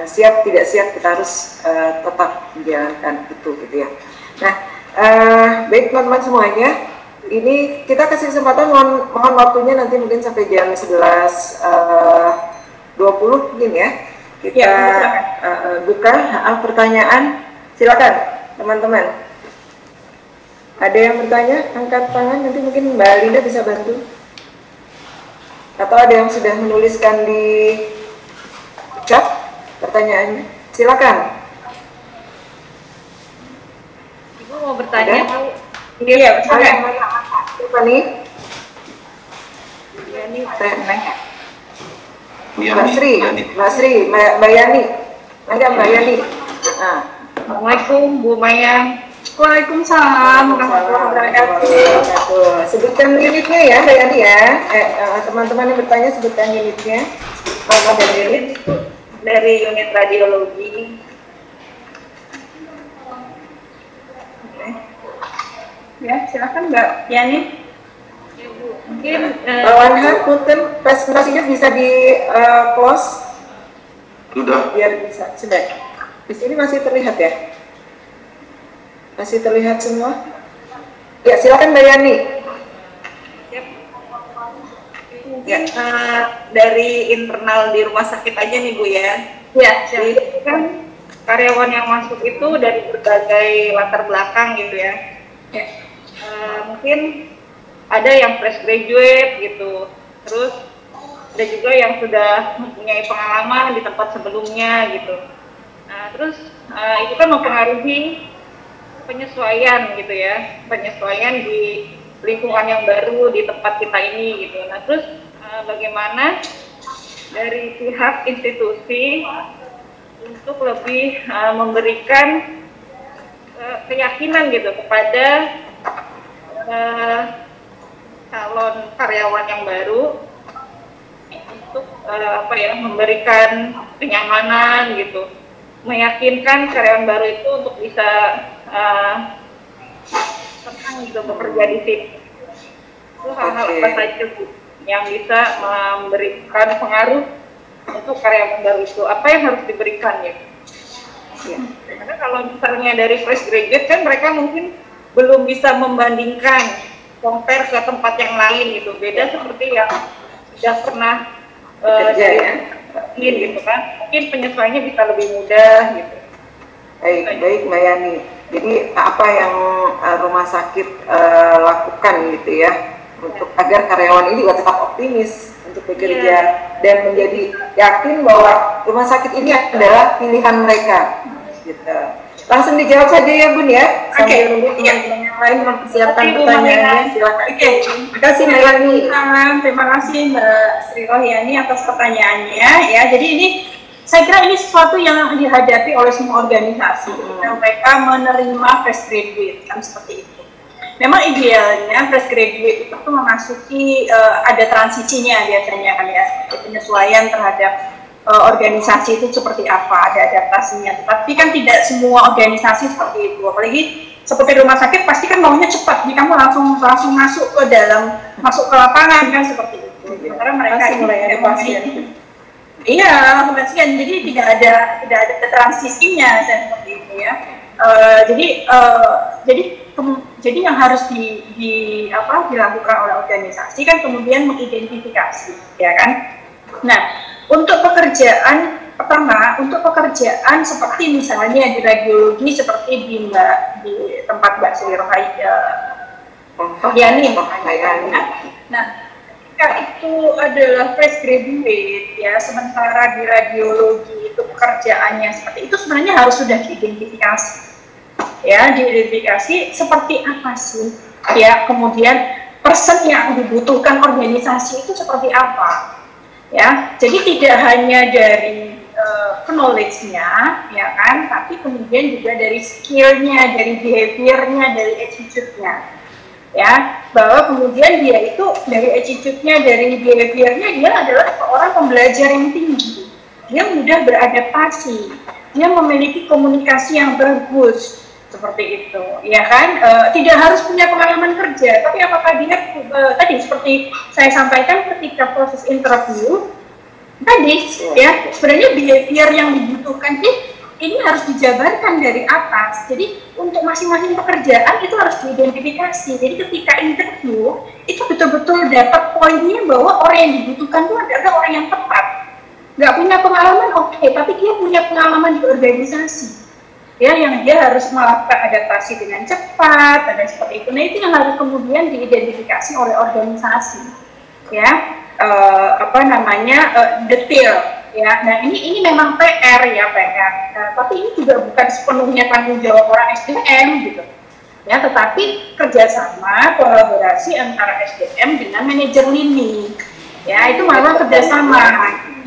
siap tidak siap, kita harus tetap menjalankan itu gitu ya. Nah, baik teman-teman semuanya, ini kita kasih kesempatan, mohon waktunya nanti mungkin sampai jam 11.20 mungkin ya. Kita buka pertanyaan, silakan teman-teman. Ada yang bertanya, angkat tangan, nanti mungkin Mbak Linda bisa bantu. Atau ada yang sudah menuliskan di chat pertanyaannya, silakan. Ibu mau bertanya? Iya, silakan. Siapa nih? Mbak Sri, Mbak Yani. Ada Mbak Yani. Assalamualaikum Bu Maya. Waalaikumsalam warahmatullahi wabarakatuh. Sebutkan unitnya ya, Dayani ya. Teman-teman yang bertanya sebutkan unitnya. Nama dan unit Dari unit radiologi. Ya, silakan Mbak Yani. Mungkin Wanha, punten, presentasinya bisa di close Sudah. biar bisa. Sudah. Di sini masih terlihat ya? Masih terlihat semua? Ya, silakan Mbak Yani. mungkin dari internal di rumah sakit aja nih Bu ya. Ya, jadi kan karyawan yang masuk itu dari berbagai latar belakang gitu ya. Mungkin ada yang fresh graduate gitu, terus ada juga yang sudah mempunyai pengalaman di tempat sebelumnya gitu. Nah, terus itu kan mempengaruhi penyesuaian gitu ya, penyesuaian di lingkungan yang baru di tempat kita ini gitu. Nah, terus bagaimana dari pihak institusi untuk lebih memberikan keyakinan gitu kepada calon karyawan yang baru untuk memberikan kenyamanan gitu, meyakinkan karyawan baru itu untuk bisa senang gitu bekerja di sini. Itu hal-hal apa saja yang bisa memberikan pengaruh untuk karyawan baru itu, apa yang harus diberikan ya? Karena kalau misalnya dari fresh graduate kan mereka mungkin belum bisa membandingkan, compare ke tempat yang lain gitu. Beda seperti yang sudah pernah gitu kan, mungkin penyesuaiannya bisa lebih mudah gitu. Baik Mbak Yani. Jadi apa yang rumah sakit lakukan gitu ya untuk agar karyawan ini juga tetap optimis untuk bekerja dan menjadi yakin bahwa rumah sakit ini adalah pilihan mereka gitu. Langsung dijawab saja ya Bun ya, sambil nunggu teman-teman yang lain mempersiapkan pertanyaannya. Silakan. Terima kasih Mbak Yani. Terima kasih Mbak Sri Rohyani atas pertanyaannya ya. Jadi ini saya kira ini sesuatu yang dihadapi oleh semua organisasi. Mereka menerima fresh graduate kan seperti itu. Memang idealnya fresh graduate itu memasuki ada transisinya biasanya kan ya, penyesuaian terhadap organisasi itu seperti apa, ada adaptasinya. Tapi kan tidak semua organisasi seperti itu. Apalagi seperti rumah sakit pasti kan maunya cepat, jadi kamu langsung masuk ke dalam, masuk ke lapangan kan seperti itu. Karena mereka mulai ada pasien. Iya, pasien. Jadi tidak ada transisinya seperti itu ya. Jadi yang harus dilakukan oleh organisasi kan kemudian mengidentifikasi, ya kan. Nah, untuk pekerjaan pertama, untuk pekerjaan seperti misalnya di radiologi seperti di tempat Mbak Sri Rohyani. Nah, ketika itu adalah fresh graduate ya, sementara di radiologi itu pekerjaannya seperti itu sebenarnya harus sudah diidentifikasi. Ya, diidentifikasi seperti apa sih ya, kemudian person yang dibutuhkan organisasi itu seperti apa ya. Jadi tidak hanya dari knowledge-nya ya kan, tapi kemudian juga dari skill-nya, dari behavior-nya, dari attitude-nya ya, bahwa kemudian dia itu dari attitude-nya, dari behavior-nya dia adalah seorang pembelajar yang tinggi, dia mudah beradaptasi, dia memiliki komunikasi yang bagus seperti itu, ya kan. Tidak harus punya pengalaman kerja, tapi apakah dia tadi seperti saya sampaikan ketika proses interview tadi, ya sebenarnya behavior yang dibutuhkan ini harus dijabarkan dari atas. Jadi untuk masing-masing pekerjaan itu harus diidentifikasi. Jadi ketika interview itu betul-betul dapat poinnya bahwa orang yang dibutuhkan itu adalah orang yang tepat. Nggak punya pengalaman, oke, tapi dia punya pengalaman di organisasi. Ya, yang dia harus melakukan adaptasi dengan cepat, ada seperti itu. Nah, itu yang harus kemudian diidentifikasi oleh organisasi, ya, detail, ya. Nah, ini memang PR ya, PR. Tapi ini juga bukan sepenuhnya tanggung jawab orang SDM gitu, ya. Tetapi kerjasama, kolaborasi antara SDM dengan manajer lini, ya, itu malah kerjasama.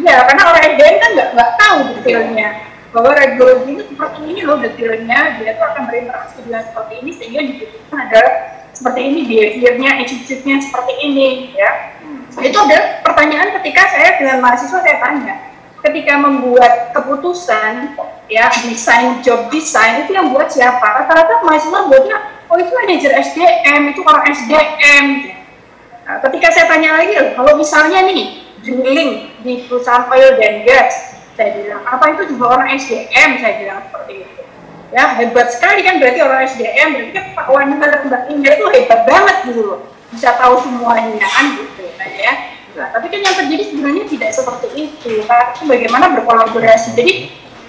Ya, karena orang SDM kan nggak tahu detailnya. bahwa radiologi itu seperti ini loh detailnya, dia tuh akan berinteraksi dengan seperti ini sehingga dibutuhkan adalah seperti ini behaviornya, attitude-nya seperti ini ya. Itu ada pertanyaan ketika saya dengan mahasiswa saya tanya, ketika membuat keputusan ya desain job design itu yang buat siapa? Rata-rata mahasiswa buatnya oh itu manajer SDM, itu orang SDM. Nah, ketika saya tanya lagi, kalau misalnya nih drilling di perusahaan oil dan gas, saya bilang apa itu juga orang SDM, saya bilang seperti itu. Ya hebat sekali kan berarti orang SDM, berarti kan Pak Wanda dan Mbak Indah itu hebat banget gitu loh, bisa tahu semuanya kan gitu kan ya. Nah, tapi kan yang terjadi sebenarnya tidak seperti itu. Tapi bagaimana berkolaborasi. Jadi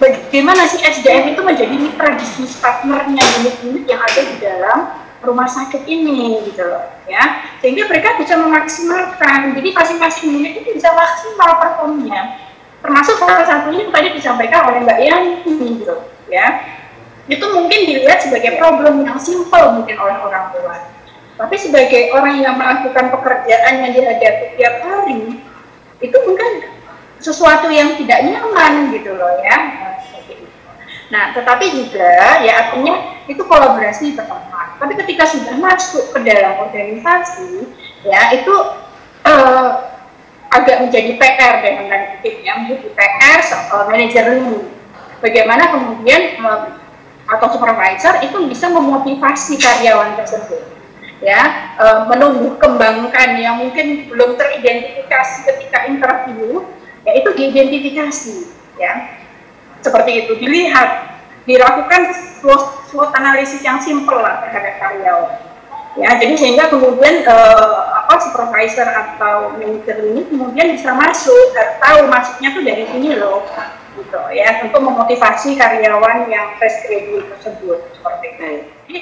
bagaimana sih SDM itu menjadi mitra bisnis partnernya unit-unit yang ada di dalam rumah sakit ini gitu loh ya, sehingga mereka bisa memaksimalkan, jadi masing-masing unit itu bisa maksimal performnya, termasuk salah satunya yang tadi disampaikan oleh Mbak Yani gitu ya, itu mungkin dilihat sebagai problem yang simpel mungkin oleh orang tua, tapi sebagai orang yang melakukan pekerjaan yang dihadapi tiap hari itu mungkin sesuatu yang tidak nyaman gitu loh ya. Nah, tetapi juga ya artinya itu kolaborasi pertama. Tapi ketika sudah masuk ke dalam organisasi, ya itu agak menjadi PR dengan tanda kutip ya, menjadi PR manajer ini. Bagaimana kemudian atau supervisor itu bisa memotivasi karyawan tersebut, ya menumbuh kembangkan yang mungkin belum teridentifikasi ketika interview, ya itu diidentifikasi, ya. Seperti itu, dilihat, dilakukan SWOT analisis yang simpel lah terhadap karyawan. Ya, jadi sehingga kemudian supervisor atau manajer ini kemudian bisa masuk, tahu masuknya tuh dari sini loh, gitu ya, untuk memotivasi karyawan yang fresh graduate tersebut seperti itu. Jadi